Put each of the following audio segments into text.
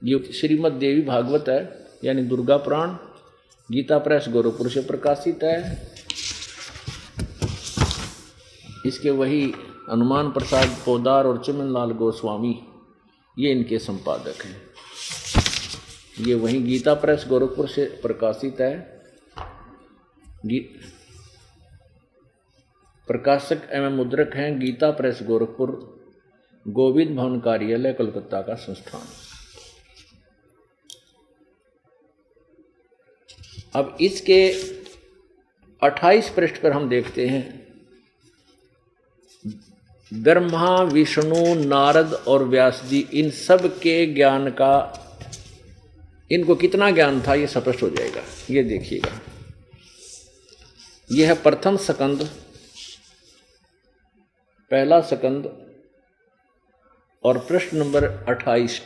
ये श्रीमद् देवी भागवत है, यानी दुर्गा पुराण, गीता प्रेस गोरखपुर से प्रकाशित है। इसके वही हनुमान प्रसाद पोदार और चिमनलाल गोस्वामी ये इनके संपादक हैं। ये वही गीता प्रेस गोरखपुर से प्रकाशित है। प्रकाशक एवं मुद्रक हैं गीता प्रेस गोरखपुर, गोविंद भवन कार्यालय कोलकाता का संस्थान। अब इसके 28 पृष्ठ पर हम देखते हैं ब्रह्मा, विष्णु, नारद और व्यास जी, इन सब के ज्ञान का, इनको कितना ज्ञान था ये स्पष्ट हो जाएगा। ये देखिएगा, यह है प्रथम स्कंद, पहला स्कंद और पृष्ठ नंबर 28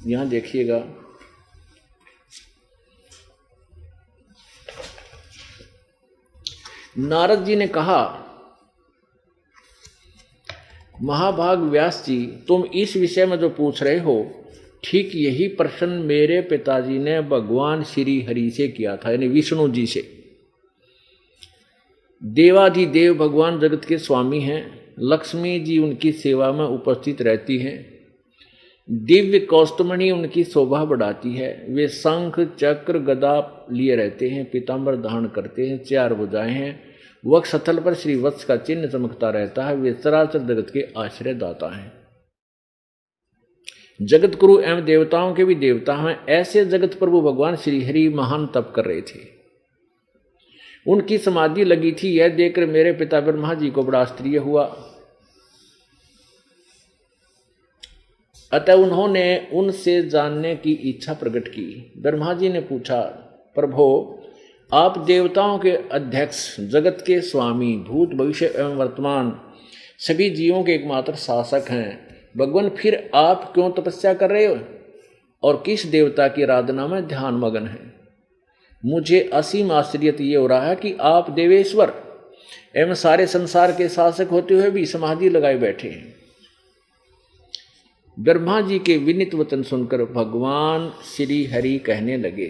यहां देखिएगा। नारद जी ने कहा, महाभाग व्यास जी, तुम इस विषय में जो पूछ रहे हो, ठीक यही प्रश्न मेरे पिताजी ने भगवान श्री हरि से किया था, यानी विष्णु जी से। देवाधिदेव भगवान जगत के स्वामी हैं, लक्ष्मी जी उनकी सेवा में उपस्थित रहती हैं, दिव्य कौस्तुमणि उनकी शोभा बढ़ाती है, वे शंख चक्र गदा लिए रहते हैं, पीताम्बर धारण करते हैं, 4 भुजाएं हैं, वक्षस्थल पर श्रीवत्स का चिन्ह चमकता रहता है, वे चराचर जगत के आश्रय दाता हैं, जगत गुरु एवं देवताओं के भी देवता हैं। ऐसे जगत प्रभु भगवान श्री हरि महान तप कर रहे थे, उनकी समाधि लगी थी। यह देखकर मेरे पिता ब्रह्मा जी को बड़ा आश्चर्य हुआ, अतः उन्होंने उनसे जानने की इच्छा प्रकट की। ब्रह्मा जी ने पूछा, प्रभो, आप देवताओं के अध्यक्ष, जगत के स्वामी, भूत भविष्य एवं वर्तमान सभी जीवों के एकमात्र शासक हैं, भगवान फिर आप क्यों तपस्या कर रहे हो और किस देवता की आराधना में ध्यान मगन है? मुझे असीम आश्चर्य ये हो रहा है कि आप देवेश्वर एवं सारे संसार के शासक होते हुए भी समाधि लगाए बैठे हैं। ब्रह्मा जी के विनीत वचन सुनकर भगवान श्री हरि कहने लगे,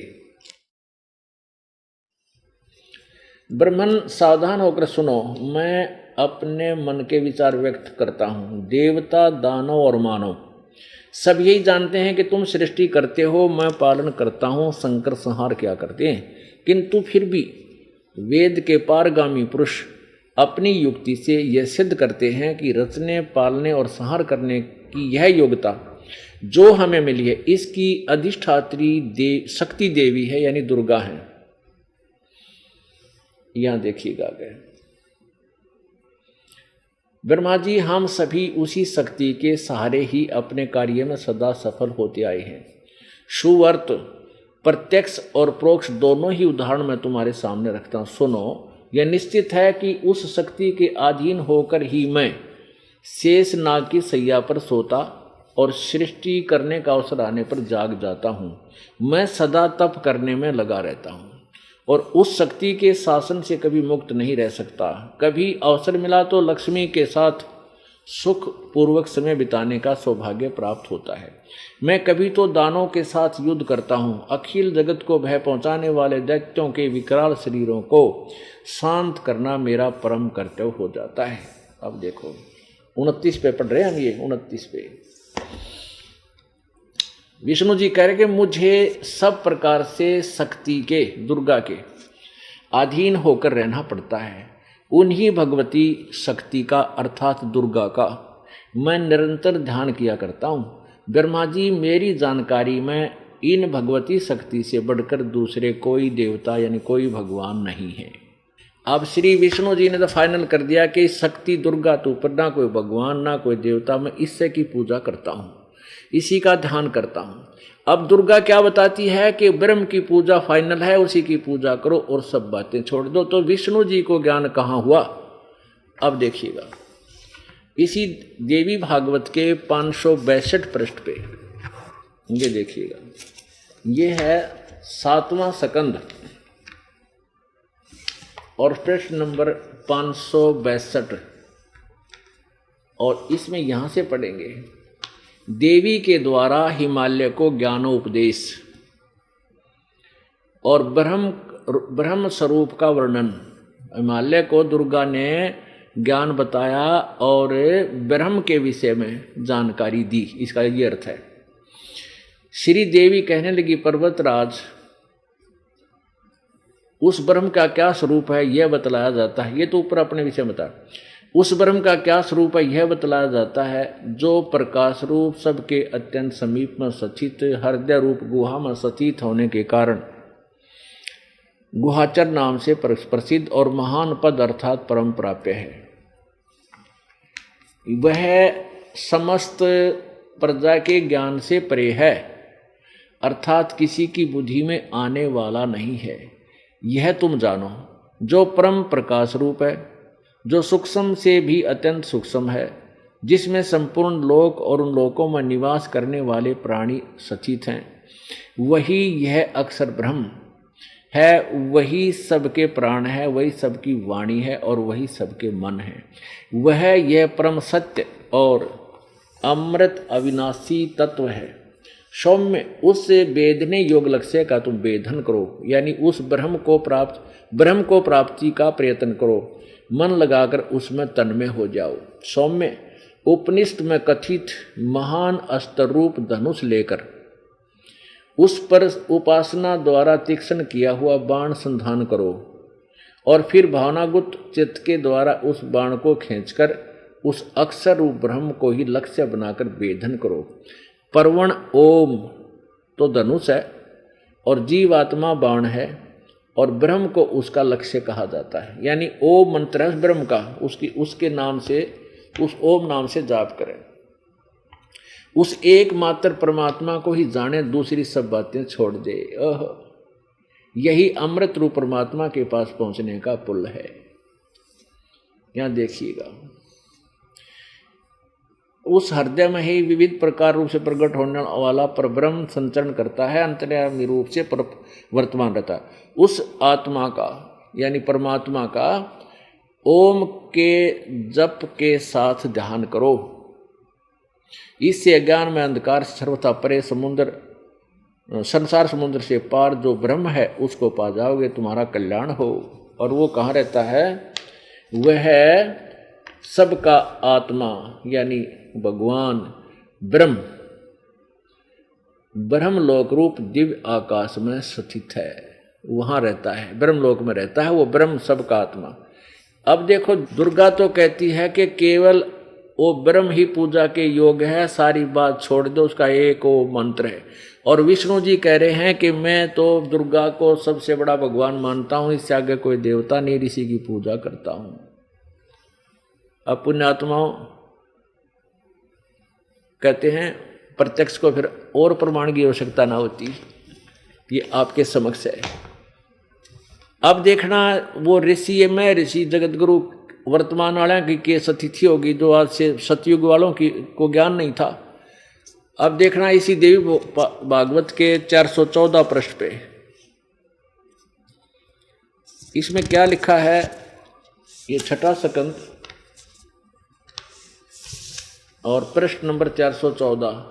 ब्राह्मण सावधान होकर सुनो, मैं अपने मन के विचार व्यक्त करता हूँ। देवता, दानव और मानव सब यही जानते हैं कि तुम सृष्टि करते हो, मैं पालन करता हूँ, संकर संहार क्या करते हैं। किंतु फिर भी वेद के पारगामी पुरुष अपनी युक्ति से यह सिद्ध करते हैं कि रचने, पालने और संहार करने की यह योग्यता जो हमें मिली है, इसकी अधिष्ठात्री शक्ति देवी है, यानी दुर्गा है। यहां देखिएगा आगे, ब्रह्मा जी, हम सभी उसी शक्ति के सहारे ही अपने कार्य में सदा सफल होते आए हैं। सुवर्त, प्रत्यक्ष और प्रोक्ष दोनों ही उदाहरण मैं तुम्हारे सामने रखता हूं। सुनो, यह निश्चित है कि उस शक्ति के अधीन होकर ही मैं शेष नाग की सैया पर सोता और सृष्टि करने का अवसर आने पर जाग जाता हूँ। मैं सदा तप करने में लगा रहता हूँ और उस शक्ति के शासन से कभी मुक्त नहीं रह सकता। कभी अवसर मिला तो लक्ष्मी के साथ सुख पूर्वक समय बिताने का सौभाग्य प्राप्त होता है। मैं कभी तो दानों के साथ युद्ध करता हूँ। अखिल जगत को भय पहुँचाने वाले दैत्यों के विकराल शरीरों को शांत करना मेरा परम कर्तव्य हो जाता है। अब देखो 29 पे पढ़ रहे हैं हम, ये 29 पे विष्णु जी कह रहे कि मुझे सब प्रकार से शक्ति के, दुर्गा के अधीन होकर रहना पड़ता है। उन्हीं भगवती शक्ति का अर्थात दुर्गा का मैं निरंतर ध्यान किया करता हूँ। ब्रह्मा जी, मेरी जानकारी में इन भगवती शक्ति से बढ़कर दूसरे कोई देवता यानी कोई भगवान नहीं है। अब श्री विष्णु जी ने तो फाइनल कर दिया कि शक्ति दुर्गा तो ऊपर, ना कोई भगवान ना कोई देवता, मैं इससे की पूजा करता हूँ, इसी का ध्यान करता हूँ। अब दुर्गा क्या बताती है कि ब्रह्म की पूजा फाइनल है, उसी की पूजा करो और सब बातें छोड़ दो। तो विष्णु जी को ज्ञान कहाँ हुआ? अब देखिएगा इसी देवी भागवत के 562 पृष्ठ पे, ये देखिएगा, ये है 7वां स्कंद और पृष्ठ नंबर 562 और इसमें यहां से पढ़ेंगे देवी के द्वारा हिमालय को ज्ञानोपदेश और ब्रह्म स्वरूप का वर्णन। हिमालय को दुर्गा ने ज्ञान बताया और ब्रह्म के विषय में जानकारी दी, इसका ये अर्थ है। श्री देवी कहने लगी, पर्वतराज, उस ब्रह्म का क्या स्वरूप है यह बतलाया जाता है। ये तो ऊपर अपने विषय बता। उस ब्रह्म का क्या स्वरूप है यह बतलाया जाता है, जो प्रकाश रूप सबके अत्यंत समीप में स्थित हृदय रूप गुहा में स्थित होने के कारण गुहाचर नाम से प्रसिद्ध और महान पद अर्थात परम प्राप्य है। वह समस्त प्रजा के ज्ञान से परे है, अर्थात किसी की बुद्धि में आने वाला नहीं है। यह तुम जानो, जो परम प्रकाश रूप है, जो सूक्ष्म से भी अत्यंत सूक्ष्म है, जिसमें संपूर्ण लोक और उन लोकों में निवास करने वाले प्राणी सचित हैं, वही यह अक्षर ब्रह्म है, वही सबके प्राण है, वही सबकी वाणी है और वही सबके मन है। वह यह परम सत्य और अमृत अविनाशी तत्व है। सौम्य, उससे वेदने योग लक्ष्य का तुम वेधन करो, यानी उस ब्रह्म को प्राप्ति का प्रयत्न करो, मन लगाकर उसमें तन्मय हो जाओ। सौम्य, उपनिषद में कथित महान अस्त्र रूप धनुष लेकर उस पर उपासना द्वारा तीक्ष्ण किया हुआ बाण संधान करो और फिर भावनागुत चित्त के द्वारा उस बाण को खींचकर उस अक्षर रूप ब्रह्म को ही लक्ष्य बनाकर वेधन करो। परवण ओम तो धनुष है और जीवात्मा बाण है और ब्रह्म को उसका लक्ष्य कहा जाता है। यानी ओम मंत्र है ब्रह्म का, उसके नाम से, उस ओम नाम से जाप करें। उस एकमात्र परमात्मा को ही जाने, दूसरी सब बातें छोड़ दे। यही अमृत रूप परमात्मा के पास पहुंचने का पुल है। यहां देखिएगा, उस हृदय में ही विविध प्रकार रूप से प्रकट होने वाला परब्रह्म संचरण करता है, अंतर्यामी रूप से वर्तमान रहता है। उस आत्मा का यानी परमात्मा का ओम के जप के साथ ध्यान करो। इससे अज्ञान में अंधकार सर्वथा परे संसार समुद्र से पार जो ब्रह्म है उसको पा जाओगे, तुम्हारा कल्याण हो। और वो कहाँ रहता है? वह सबका आत्मा यानी भगवान ब्रह्मलोक रूप दिव्य आकाश में स्थित है, वहां रहता है, ब्रह्मलोक में रहता है वो ब्रह्म सबका आत्मा। अब देखो, दुर्गा तो कहती है कि केवल वो ब्रह्म ही पूजा के योग्य है, सारी बात छोड़ दो, उसका एक वो मंत्र है। और विष्णु जी कह रहे हैं कि मैं तो दुर्गा को सबसे बड़ा भगवान मानता हूं, इससे आगे कोई देवता नहीं, ऋषि की पूजा करता हूं। अब पुण्यात्माओं कहते हैं प्रत्यक्ष को फिर और प्रमाण की आवश्यकता ना होती, ये आपके समक्ष है। अब देखना, वो ऋषि में ऋषि जगत गुरु वर्तमान वाले की केस अतिथि होगी, जो आज से सतयुग वालों की को ज्ञान नहीं था। अब देखना इसी देवी भागवत के 414 पृष्ठ पे इसमें क्या लिखा है, ये छठा स्कंद और पृष्ठ नंबर 414।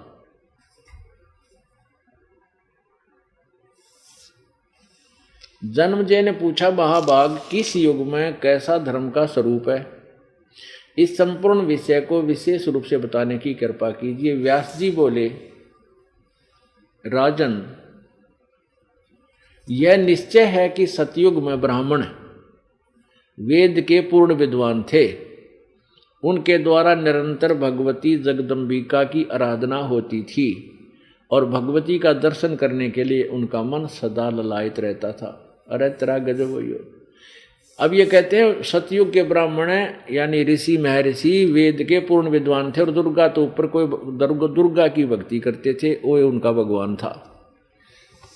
जन्मजय ने पूछा, महाभाग किस युग में कैसा धर्म का स्वरूप है? इस संपूर्ण विषय को विशेष रूप से बताने की कृपा कीजिए। व्यास जी बोले, राजन, यह निश्चय है कि सतयुग में ब्राह्मण वेद के पूर्ण विद्वान थे। उनके द्वारा निरंतर भगवती जगदम्बिका की आराधना होती थी और भगवती का दर्शन करने के लिए उनका मन सदा ललायित रहता था। अरे तेरा गजब हो। अब ये कहते हैं सतयुग के ब्राह्मण यानी ऋषि महर्षि वेद के पूर्ण विद्वान थे और दुर्गा तो ऊपर कोई दुर्गा की भक्ति करते थे, वो उनका भगवान था।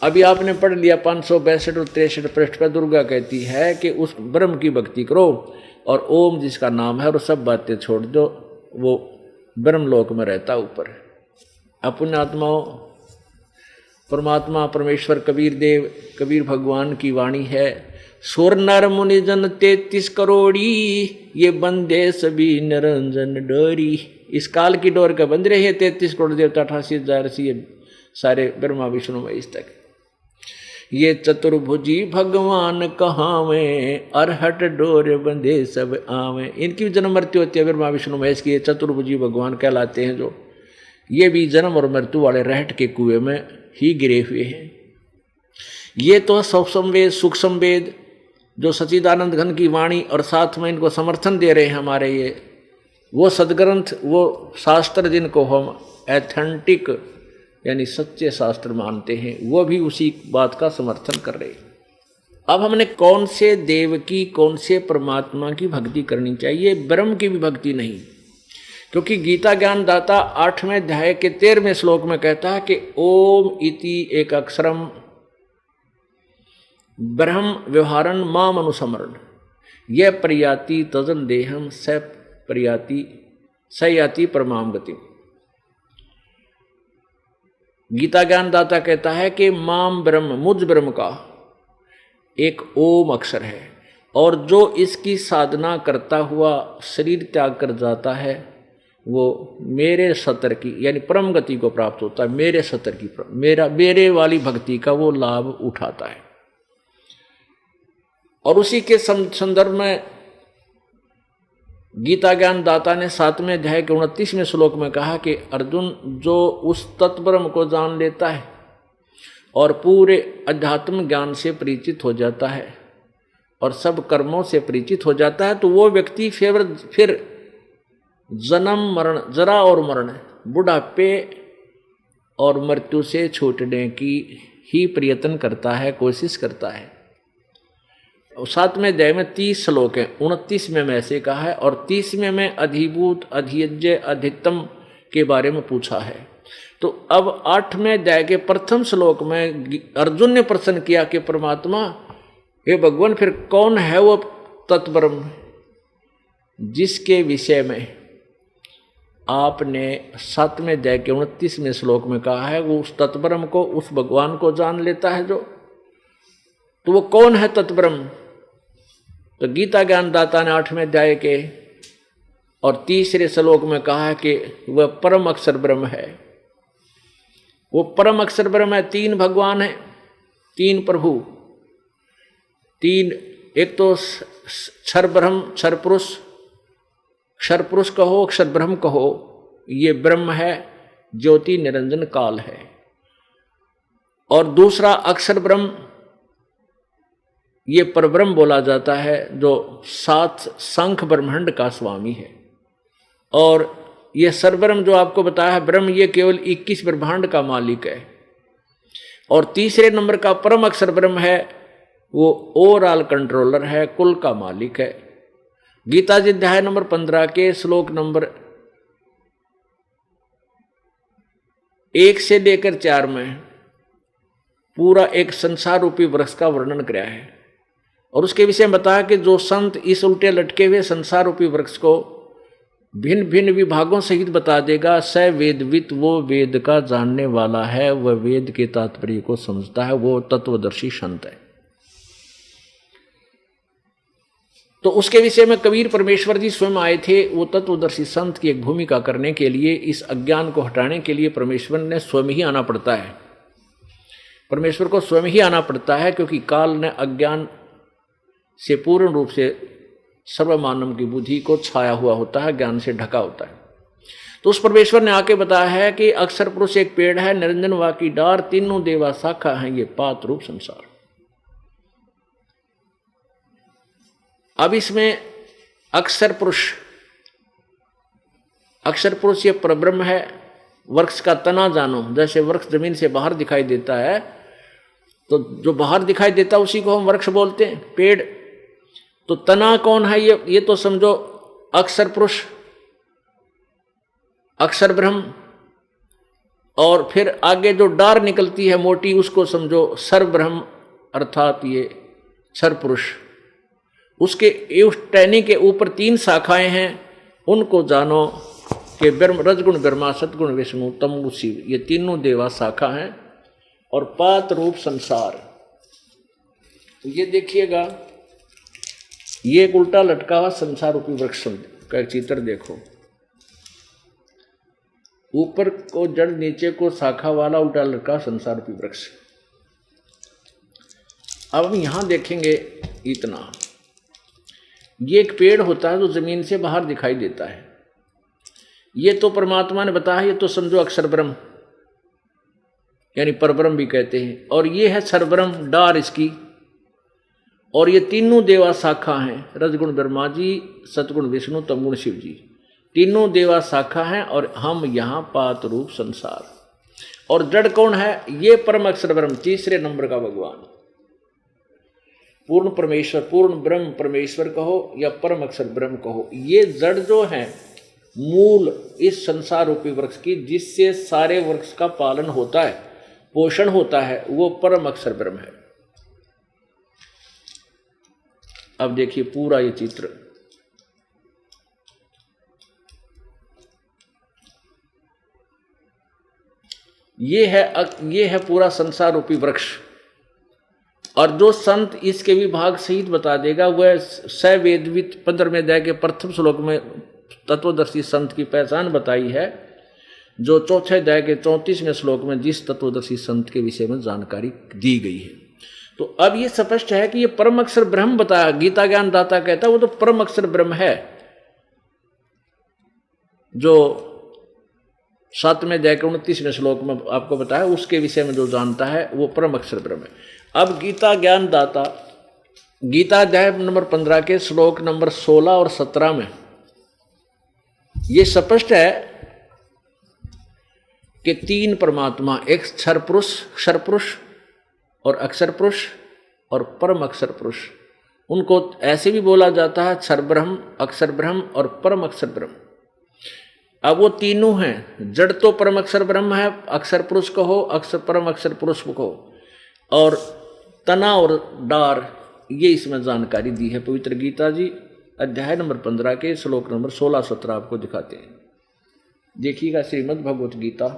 अभी आपने पढ़ लिया 562 और 63 पृष्ठ पर दुर्गा कहती है कि उस ब्रह्म की भक्ति करो और ओम जिसका नाम है और सब बातें छोड़ दो, वो ब्रह्मलोक में रहता ऊपर। अपने आत्माओं, परमात्मा परमेश्वर कबीर भगवान की वाणी है, सुर नर मुनि जन 33 करोड़ी, ये बंदे सभी निरंजन डोरी। इस काल की डोर का बंद रहे 33 करोड़ देवता, 88,000 सारे ब्रह्मा विष्णु महेश तक। ये चतुर्भुजी भगवान कहावें, अरहट डोर बंधे सब आवे। इनकी भी जन्म मृत्यु होती है ब्रह्मा विष्णु महेश की। ये चतुर्भुजी भगवान कहलाते हैं, जो ये भी जन्म और मृत्यु वाले रहट के कुएं में ही गिरे हुए हैं। ये तो सूक्ष्म वेद, सूक्ष्म वेद जो सच्चिदानंद घन की वाणी और साथ में इनको समर्थन दे रहे हैं हमारे ये वो सदग्रंथ, वो शास्त्र जिनको हम एथेंटिक यानी सच्चे शास्त्र मानते हैं, वो भी उसी बात का समर्थन कर रहे हैं। अब हमने कौन से देव की, कौन से परमात्मा की भक्ति करनी चाहिए? ब्रह्म की भी भक्ति नहीं, क्योंकि गीता ज्ञान दाता 8वें अध्याय के 13वें श्लोक में कहता है कि ओम इति एक अक्षरम ब्रह्म व्यवहारन माम अनुसमरण, यह प्रयाति तजन देहम स प्रयाति सयाति परमाम गति। गीता ज्ञान दाता कहता है कि माम ब्रह्म, मुझ ब्रह्म का एक ओम अक्षर है, और जो इसकी साधना करता हुआ शरीर त्याग कर जाता है वो मेरे सतर की यानी परम गति को प्राप्त होता है। मेरे सतर की, मेरे वाली भक्ति का वो लाभ उठाता है। और उसी के संदर्भ में गीता ज्ञान दाता ने 7वें अध्याय के 29वें श्लोक में कहा कि अर्जुन, जो उस तत्ब्रह्म को जान लेता है और पूरे अध्यात्म ज्ञान से परिचित हो जाता है और सब कर्मों से परिचित हो जाता है, तो वो व्यक्ति फिर जन्म मरण, जरा और मरण, बुढ़ापे और मृत्यु से छूटने की ही प्रयत्न करता है, कोशिश करता है। 7वें अध्याय में 30 श्लोक हैं, 29वें में ऐसे कहा है, और 30वें में अधिभूत अधियज्ञ अधिकतम के बारे में पूछा है। तो अब 8वें अध्याय के प्रथम श्लोक में अर्जुन ने प्रश्न किया कि परमात्मा, हे भगवान, फिर कौन है वो तत्ब्रह्म जिसके विषय में आपने 7वें अध्याय के 29वें श्लोक में कहा है वो उस तत्ब्रह्म को, उस भगवान को जान लेता है जो, तो वो कौन है तत्ब्रह्म? तो गीता ज्ञान दाता ने 8वें अध्याय के और 3रे श्लोक में कहा है कि वह परम अक्षर ब्रह्म है। वो परम अक्षर ब्रह्म है। 3 भगवान है, 3 प्रभु, 3, एक तो क्षर ब्रह्म, क्षर पुरुष, क्षर पुरुष कहो, अक्षर ब्रह्म कहो, ये ब्रह्म है, ज्योति निरंजन काल है। और दूसरा अक्षर ब्रह्म, ये परब्रह्म बोला जाता है, जो 7 शंख ब्रह्मांड का स्वामी है। और ये सरब्रह्म जो आपको बताया ब्रह्म, ये केवल 21 ब्रह्मांड का मालिक है। और 3रे नंबर का परम अक्षर ब्रह्म है, वो ओवरऑल कंट्रोलर है, कुल का मालिक है। गीता जी अध्याय नंबर 15 के श्लोक नंबर 1 से लेकर 4 में पूरा एक संसार रूपी वृक्ष का वर्णन कराया है, और उसके विषय में बताया कि जो संत इस उल्टे लटके हुए संसार रूपी वृक्ष को भिन्न भिन्न विभागों सहित बता देगा, स वेदवित, वो वेद का जानने वाला है, वह वेद के तात्पर्य को समझता है, वो तत्वदर्शी संत है। तो उसके विषय में कबीर परमेश्वर जी स्वयं आए थे। वो तत्वदर्शी संत की एक भूमिका करने के लिए, इस अज्ञान को हटाने के लिए परमेश्वर ने स्वयं ही आना पड़ता है। परमेश्वर को स्वयं ही आना पड़ता है, क्योंकि काल ने अज्ञान से पूर्ण रूप से सर्वमानव की बुद्धि को छाया हुआ होता है, ज्ञान से ढका होता है। तो उस परमेश्वर ने आके बताया है कि अक्षर पुरुष एक पेड़ है, निरंजन वा की डार, तीनों देवा शाखा है, ये पात रूप संसार। अब इसमें अक्षर पुरुष ये परब्रह्म है। वृक्ष का तना जानो, जैसे वृक्ष जमीन से बाहर दिखाई देता है, तो जो बाहर दिखाई देता है उसी को हम वृक्ष बोलते हैं, पेड़। तो तना कौन है? ये तो समझो अक्षर पुरुष, अक्षर ब्रह्म, और फिर आगे जो डार निकलती है मोटी, उसको समझो सर ब्रह्म, अर्थात ये क्षर पुरुष। उसके उस टहनी के ऊपर 3 शाखाएं हैं, उनको जानो कि ब्रह्म, रजगुण ब्रह्मा, सतगुण विष्णु, तमगुण शिव, ये तीनों देवा शाखा हैं। और पात रूप संसार, तो ये देखिएगा ये एक उल्टा लटका हुआ संसार रूपी वृक्ष का एक चित्र देखो, ऊपर को जड़ नीचे को शाखा वाला उल्टा लटका संसार रूपी वृक्ष। अब हम यहां देखेंगे इतना, ये एक पेड़ होता है जो जमीन से बाहर दिखाई देता है, ये तो परमात्मा ने बताया, ये तो समझो अक्षर ब्रह्म यानी परब्रह्म भी कहते हैं, और ये है सरब्रह्म डार इसकी, और ये तीनों देवा शाखा हैं, रजगुण ब्रह्मा जी, सतगुण विष्णु, तमगुण शिव जी, तीनों देवा शाखा हैं, और हम यहाँ पात रूप संसार। और जड़ कौन है? ये परम अक्षर ब्रह्म, तीसरे नंबर का भगवान, पूर्ण परमेश्वर, पूर्ण ब्रह्म परमेश्वर कहो या परम अक्षर ब्रह्म कहो। ये जड़ जो है मूल इस संसार रूपी वृक्ष की, जिससे सारे वृक्ष का पालन होता है, पोषण होता है, वो परम अक्षर ब्रह्म है। अब देखिए पूरा ये चित्र, ये है पूरा संसार रूपी वृक्ष। और जो संत इसके विभाग सहित बता देगा वह सवेदवित 15वें अध्याय के प्रथम श्लोक में तत्वदर्शी संत की पहचान बताई है, जो चौथे अध्याय के 34वें श्लोक में जिस तत्वदर्शी संत के विषय में जानकारी दी गई है। तो अब ये स्पष्ट है कि ये परम अक्षर ब्रह्म बताया, गीता ज्ञान दाता कहता है वो तो परम अक्षर ब्रह्म है, जो 7वें अध्याय के 29वें श्लोक में आपको बताया, उसके विषय में जो जानता है वो परम अक्षर ब्रह्म है। अब गीता ज्ञान दाता गीता अध्याय नंबर 15 के श्लोक नंबर 16 और 17 में ये स्पष्ट है कि तीन परमात्मा, एक क्षर पुरुष, क्षर पुरुष और अक्षर पुरुष और परम अक्षर पुरुष, उनको ऐसे भी बोला जाता है क्षर ब्रह्म, अक्षर ब्रह्म और परम अक्षर ब्रह्म। अब वो तीनों हैं, जड़ तो परम अक्षर ब्रह्म है, अक्षर पुरुष कहो, अक्षर परम अक्षर पुरुष कहो, और तना और डार, ये इसमें जानकारी दी है पवित्र गीता जी अध्याय नंबर 15 के श्लोक नंबर 16-17 आपको दिखाते हैं। देखिएगा श्रीमद् भगवत गीता,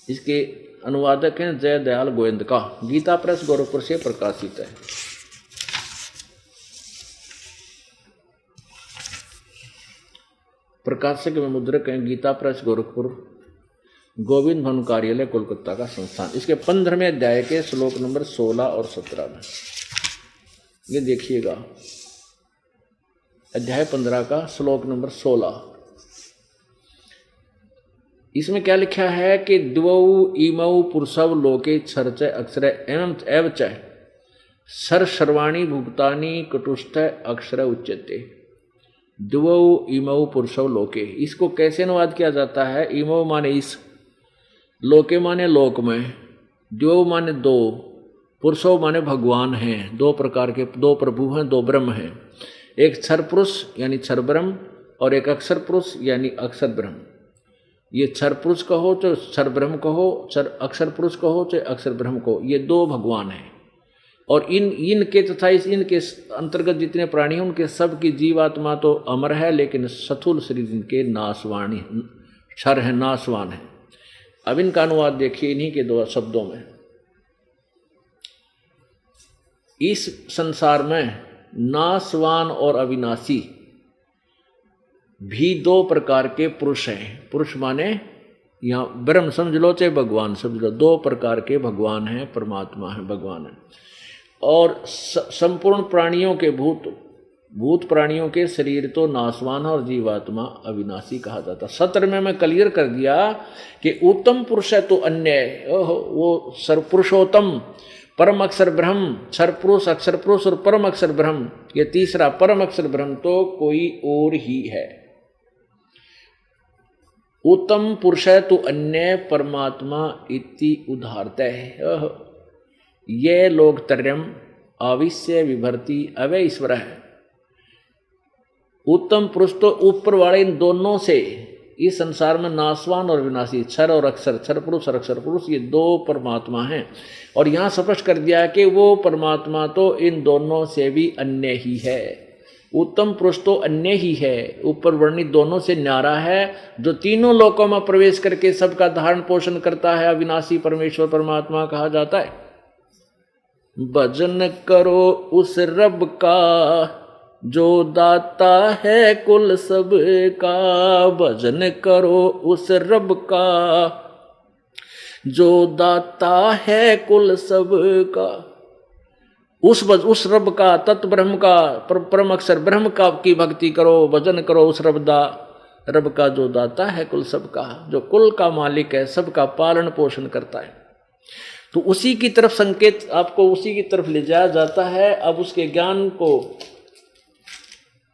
इसके अनुवादक हैं जय दयाल गोविंदका, गीता प्रेस गोरखपुर से प्रकाशित है। प्रकाशक में मुद्रक हैं गीता प्रेस गोरखपुर, गोविंद भवन कार्यालय कोलकाता का संस्थान। इसके 15वें अध्याय के श्लोक नंबर 16 और 17 में ये देखिएगा, अध्याय 15 का श्लोक नंबर 16, इसमें क्या लिखा है कि द्वौ इमौ पुरुषव लोके क्षरच अक्षर एवं एवच सर सर्वाणी भूतानि कटुष्ठ अक्षर उच्यते। द्वौ इमौ पुरुषव लोके, इसको कैसे अनुवाद किया जाता है? इमौ माने इस, लोके माने लोक में, द्वौ माने दो, पुरुषों माने भगवान हैं, दो प्रकार के, दो प्रभु हैं, दो ब्रह्म हैं, एक क्षर पुरुष यानी क्षर ब्रह्म और एक अक्षर पुरुष यानी अक्षर ब्रह्म। ये क्षर पुरुष कहो तो क्षर ब्रह्म कहो, क्षर अक्षर पुरुष कहो तो अक्षर ब्रह्म कहो, ये दो भगवान हैं। और इनके तथा इनके अंतर्गत जितने प्राणी हैं उनके सब की जीवात्मा तो अमर है, लेकिन स्थूल शरीर इनके नाशवाणी, क्षर है, नाशवान है। अब इनका अनुवाद देखिए इन्हीं के दो शब्दों में। इस संसार में नाशवान और अविनाशी भी दो प्रकार के पुरुष हैं। पुरुष माने यहाँ ब्रह्म समझ लो चाहे भगवान समझ लो, दो प्रकार के भगवान हैं, परमात्मा है, भगवान है। और संपूर्ण प्राणियों के भूत प्राणियों के शरीर तो नाशवान और जीवात्मा अविनाशी कहा जाता। सत्र में मैं क्लियर कर दिया कि उत्तम पुरुष है तो अन्य, वो सर्वपुरुषोत्तम परम अक्षर ब्रह्म, क्षर पुरुष, अक्षर पुरुष और परम अक्षर ब्रह्म, ये तीसरा परम अक्षर ब्रह्म तो कोई और ही है। उत्तम पुरुष है तो अन्य परमात्मा इति उदाहरतः ये लोग तर्यम आविश्य विभर्ति अवय ईश्वर है। उत्तम पुरुष तो ऊपर वाले इन दोनों से, इस संसार में नाशवान और विनाशी, क्षर और अक्षर, क्षर पुरुष और अक्षर पुरुष, ये दो परमात्मा हैं। और यहाँ स्पष्ट कर दिया कि वो परमात्मा तो इन दोनों से भी अन्य ही है। उत्तम पुरुष तो अन्य ही है, ऊपर वर्णित दोनों से न्यारा है, जो तीनों लोकों में प्रवेश करके सबका धारण पोषण करता है, अविनाशी परमेश्वर परमात्मा कहा जाता है। भजन करो उस रब का जो दाता है कुल सब का। भजन करो उस रब का जो दाता है कुल सब का। उस रब का, तत्व ब्रह्म का, परम अक्षर ब्रह्म का की भक्ति करो, भजन करो उस रब का जो दाता है कुल सब का, जो कुल का मालिक है, सबका पालन पोषण करता है। तो उसी की तरफ संकेत, आपको उसी की तरफ ले जाया जाता है। अब उसके ज्ञान को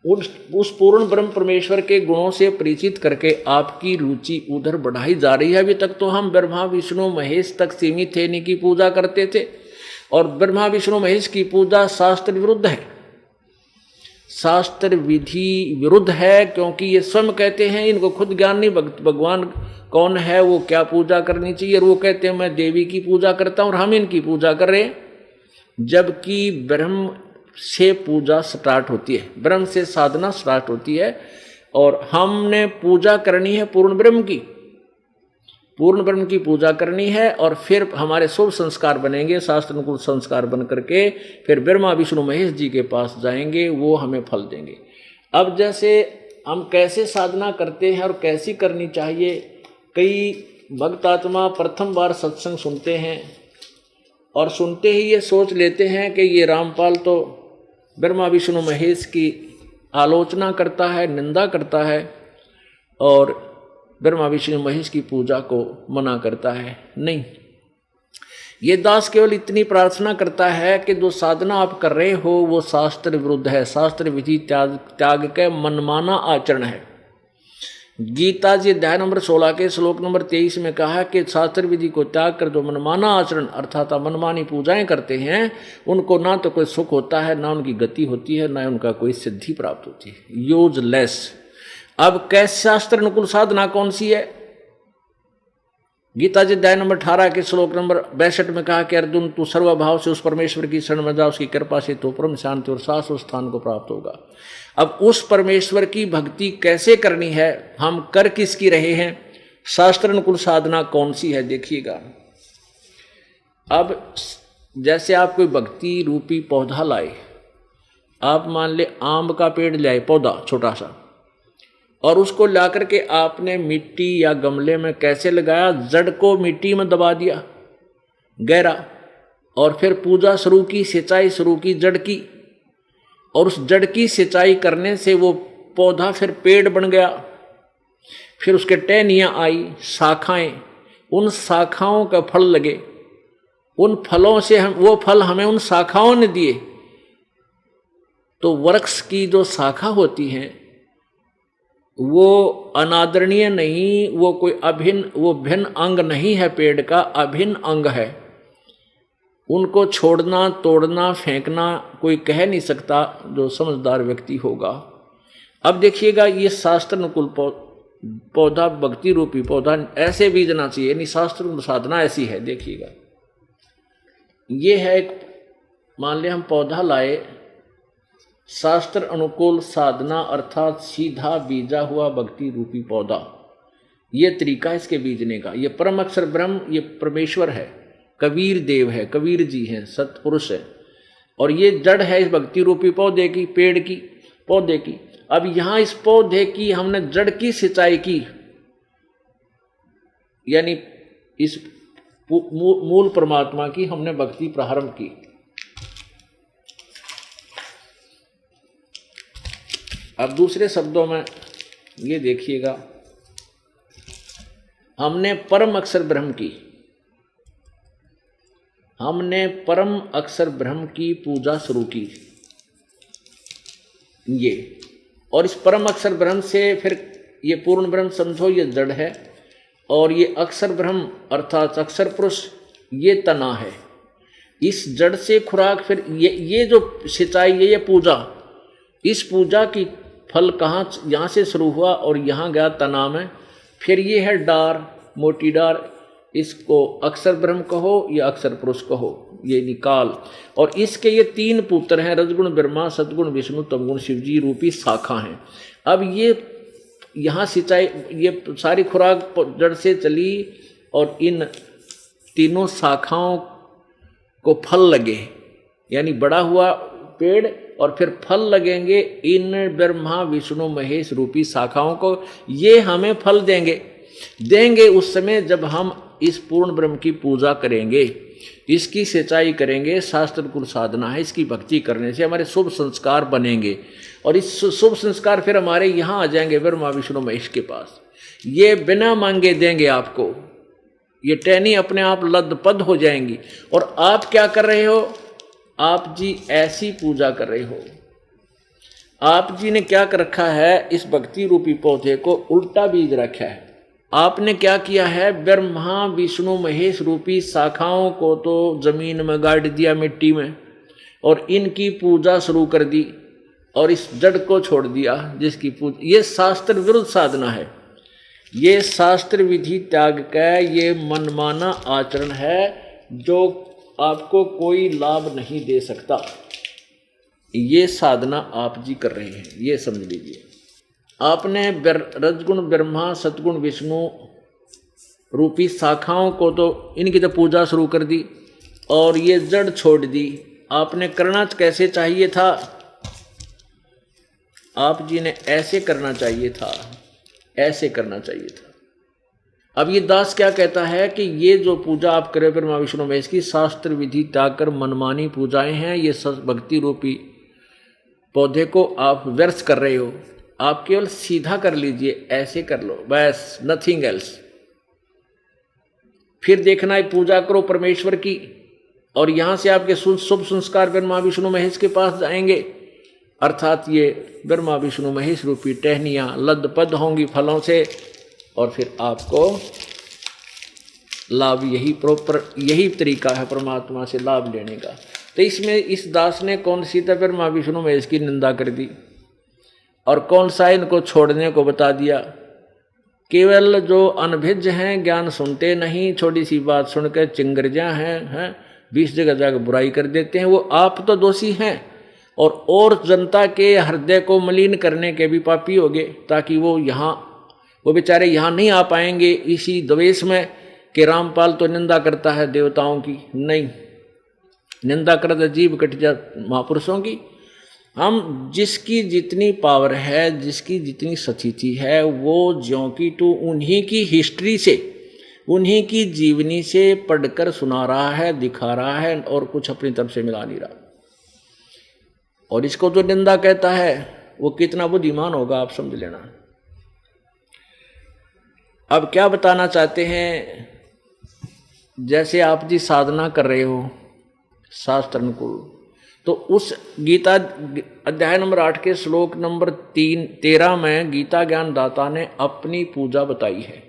उस पूर्ण ब्रह्म परमेश्वर के गुणों से परिचित करके आपकी रुचि उधर बढ़ाई जा रही है। अभी तक तो हम ब्रह्मा विष्णु महेश तक सीमित थे, इन्हीं की पूजा करते थे, और ब्रह्मा विष्णु महेश की पूजा शास्त्र विरुद्ध है, शास्त्र विधि विरुद्ध है, क्योंकि ये स्वयं कहते हैं, इनको खुद ज्ञान नहीं भगवान कौन है, वो क्या पूजा करनी चाहिए, और वो कहते हैं मैं देवी की पूजा करता हूं और हम इनकी पूजा कर रहे हैं। जबकि ब्रह्म से पूजा स्टार्ट होती है, ब्रह्म से साधना स्टार्ट होती है, और हमने पूजा करनी है पूर्ण ब्रह्म की, पूर्ण ब्रह्म की पूजा करनी है, और फिर हमारे शुभ संस्कार बनेंगे, शास्त्र अनुकूल संस्कार बन करके फिर ब्रह्मा विष्णु महेश जी के पास जाएंगे, वो हमें फल देंगे। अब जैसे हम कैसे साधना करते हैं और कैसी करनी चाहिए, कई भक्त आत्मा प्रथम बार सत्संग सुनते हैं और सुनते ही ये सोच लेते हैं कि ये रामपाल तो ब्रह्मा विष्णु महेश की आलोचना करता है, निंदा करता है और ब्रह्मा विष्णु महेश की पूजा को मना करता है। नहीं, ये दास केवल इतनी प्रार्थना करता है कि जो साधना आप कर रहे हो वो शास्त्र विरुद्ध है, शास्त्र विधि त्याग के मनमाना आचरण है। गीता जी अध्याय नंबर 16 के श्लोक नंबर 23 में कहा कि शास्त्र विधि को त्याग कर जो मनमाना आचरण अर्थात मनमानी पूजाएं करते हैं, उनको ना तो कोई सुख होता है, ना उनकी गति होती है, ना उनका कोई सिद्धि प्राप्त होती है, यूजलेस। अब कैसे शास्त्र अनुकूल साधना कौन सी है? गीता जी अध्याय नंबर 18 के श्लोक नंबर 62 में कहा कि अर्जुन तू सर्वभाव से उस परमेश्वर की शरण में जा, उसकी कृपा से तो परम शांति और शाश्वत स्थान को प्राप्त होगा। अब उस परमेश्वर की भक्ति कैसे करनी है, हम कर किसकी रहे हैं, शास्त्र अनुकूल साधना कौन सी है, देखिएगा। अब जैसे आप कोई भक्ति रूपी पौधा लाए, आप मान ले आम का पेड़ लाए पौधा छोटा सा, और उसको ला करके आपने मिट्टी या गमले में कैसे लगाया, जड़ को मिट्टी में दबा दिया गहरा, और फिर पूजा शुरू की, सिंचाई शुरू की जड़ की, और उस जड़ की सिंचाई करने से वो पौधा फिर पेड़ बन गया। फिर उसके टहनियाँ आई, शाखाएं, उन शाखाओं का फल लगे, उन फलों से हम वो फल हमें उन शाखाओं ने दिए। तो वृक्ष की जो शाखा होती हैं वो अनादरणीय नहीं, वो कोई अभिन्न, वो भिन्न अंग नहीं है, पेड़ का अभिन्न अंग है। उनको छोड़ना, तोड़ना, फेंकना कोई कह नहीं सकता जो समझदार व्यक्ति होगा। अब देखिएगा, ये शास्त्र अनुकूल पौधा, भक्ति रूपी पौधा ऐसे बीजना चाहिए, यानी शास्त्र साधना ऐसी है। देखिएगा, ये है एक, मान लिया हम पौधा लाए, शास्त्र अनुकूल साधना अर्थात सीधा बीजा हुआ भक्ति रूपी पौधा, ये तरीका इसके बीजने का। ये परम अक्षर ब्रह्म, ये परमेश्वर है, कबीर देव है, कबीर जी हैं, सतपुरुष है, और ये जड़ है इस भक्ति रूपी पौधे की, पेड़ की, पौधे की। अब यहां इस पौधे की हमने जड़ की सिंचाई की, यानी इस मूल परमात्मा की हमने भक्ति प्रारंभ की। अब दूसरे शब्दों में ये देखिएगा, हमने परम अक्षर ब्रह्म की, हमने परम अक्षर ब्रह्म की पूजा शुरू की, ये, और इस परम अक्षर ब्रह्म से फिर ये पूर्ण ब्रह्म समझो ये जड़ है, और ये अक्षर ब्रह्म अर्थात अक्षर पुरुष ये तना है। इस जड़ से खुराक, फिर ये जो सिंचाई, ये पूजा, इस पूजा की फल कहाँ, यहाँ से शुरू हुआ और यहाँ गया तना में, फिर ये है डार, मोटी डार, इसको अक्षर ब्रह्म कहो या अक्षर पुरुष कहो, ये निकाल, और इसके ये तीन पुत्र हैं, रजगुण ब्रह्मा, सतगुण विष्णु, तमगुण शिवजी रूपी शाखा हैं। अब ये यहाँ सिंचाई, ये सारी खुराक जड़ से चली और इन तीनों शाखाओं को फल लगे, यानी बड़ा हुआ पेड़ और फिर फल लगेंगे इन ब्रह्मा विष्णु महेश रूपी शाखाओं को, ये हमें फल देंगे उस समय जब हम इस पूर्ण ब्रह्म की पूजा करेंगे, इसकी सिंचाई करेंगे। शास्त्र कुल साधना है, इसकी भक्ति करने से हमारे शुभ संस्कार बनेंगे और इस शुभ संस्कार फिर हमारे यहाँ आ जाएंगे ब्रह्मा विष्णु महेश के पास। ये बिना मांगे देंगे आपको, ये टहनी अपने आप लदपद हो जाएंगी। और आप क्या कर रहे हो? आप जी ऐसी पूजा कर रहे हो। आप जी ने क्या कर रखा है? इस भक्ति रूपी पौधे को उल्टा बीज रखा है। आपने क्या किया है? ब्रह्मा विष्णु महेश रूपी शाखाओं को तो जमीन में गाड़ दिया, मिट्टी में, और इनकी पूजा शुरू कर दी और इस जड़ को छोड़ दिया जिसकी पूजा। ये शास्त्र विरुद्ध साधना है, ये शास्त्र विधि त्याग का ये मनमाना आचरण है जो आपको कोई लाभ नहीं दे सकता। ये साधना आप जी कर रहे हैं, ये समझ लीजिए। आपने रजगुण ब्रह्मा सतगुण विष्णु रूपी शाखाओं को तो इनकी तो पूजा शुरू कर दी और ये जड़ छोड़ दी। आपने करना कैसे चाहिए था? आप जी ने ऐसे करना चाहिए था, ऐसे करना चाहिए था। अब ये दास क्या कहता है कि ये जो पूजा आप करें ब्रह्मा विष्णु महेश की, शास्त्र विधि त्याग कर मनमानी पूजाएं हैं, ये भक्ति रूपी पौधे को आप व्यर्थ कर रहे हो। आप केवल सीधा कर लीजिए, ऐसे कर लो बस, नथिंग एल्स। फिर देखना है पूजा करो परमेश्वर की और यहां से आपके शुभ संस्कार ब्रह्मा विष्णु महेश के पास जाएंगे, अर्थात ये ब्रह्मा विष्णु महेश रूपी टहनियां लदपद होंगी फलों से और फिर आपको लाभ, यही तरीका है परमात्मा से लाभ लेने का। तो इसमें इस दास ने कौन सी तो ब्रह्मा विष्णु महेश की निंदा कर दी और कौन सा इनको छोड़ने को बता दिया। केवल जो अनभिज्ञ हैं, ज्ञान सुनते नहीं, छोटी सी बात सुनकर चिंगरजा हैं, 20 जगह जाकर बुराई कर देते हैं, वो आप तो दोषी हैं और जनता के हृदय को मलिन करने के भी पापी होंगे, ताकि वो बेचारे यहाँ नहीं आ पाएंगे इसी द्वेष में कि रामपाल तो निंदा करता है देवताओं की। नहीं, निंदा करता जीव कट जा महापुरुषों की। हम जिसकी जितनी पावर है, जिसकी जितनी सचिति है, वो ज्यों की तो उन्हीं की हिस्ट्री से, उन्हीं की जीवनी से पढ़कर सुना रहा है, दिखा रहा है और कुछ अपनी तरफ से मिला नहीं रहा। और इसको जो निंदा कहता है वो कितना बुद्धिमान होगा आप समझ लेना। अब क्या बताना चाहते हैं? जैसे आप जी साधना कर रहे हो शास्त्र अनुकूल, तो उस गीता अध्याय नंबर 8 के श्लोक नंबर 13 में गीता ज्ञान दाता ने अपनी पूजा बताई है।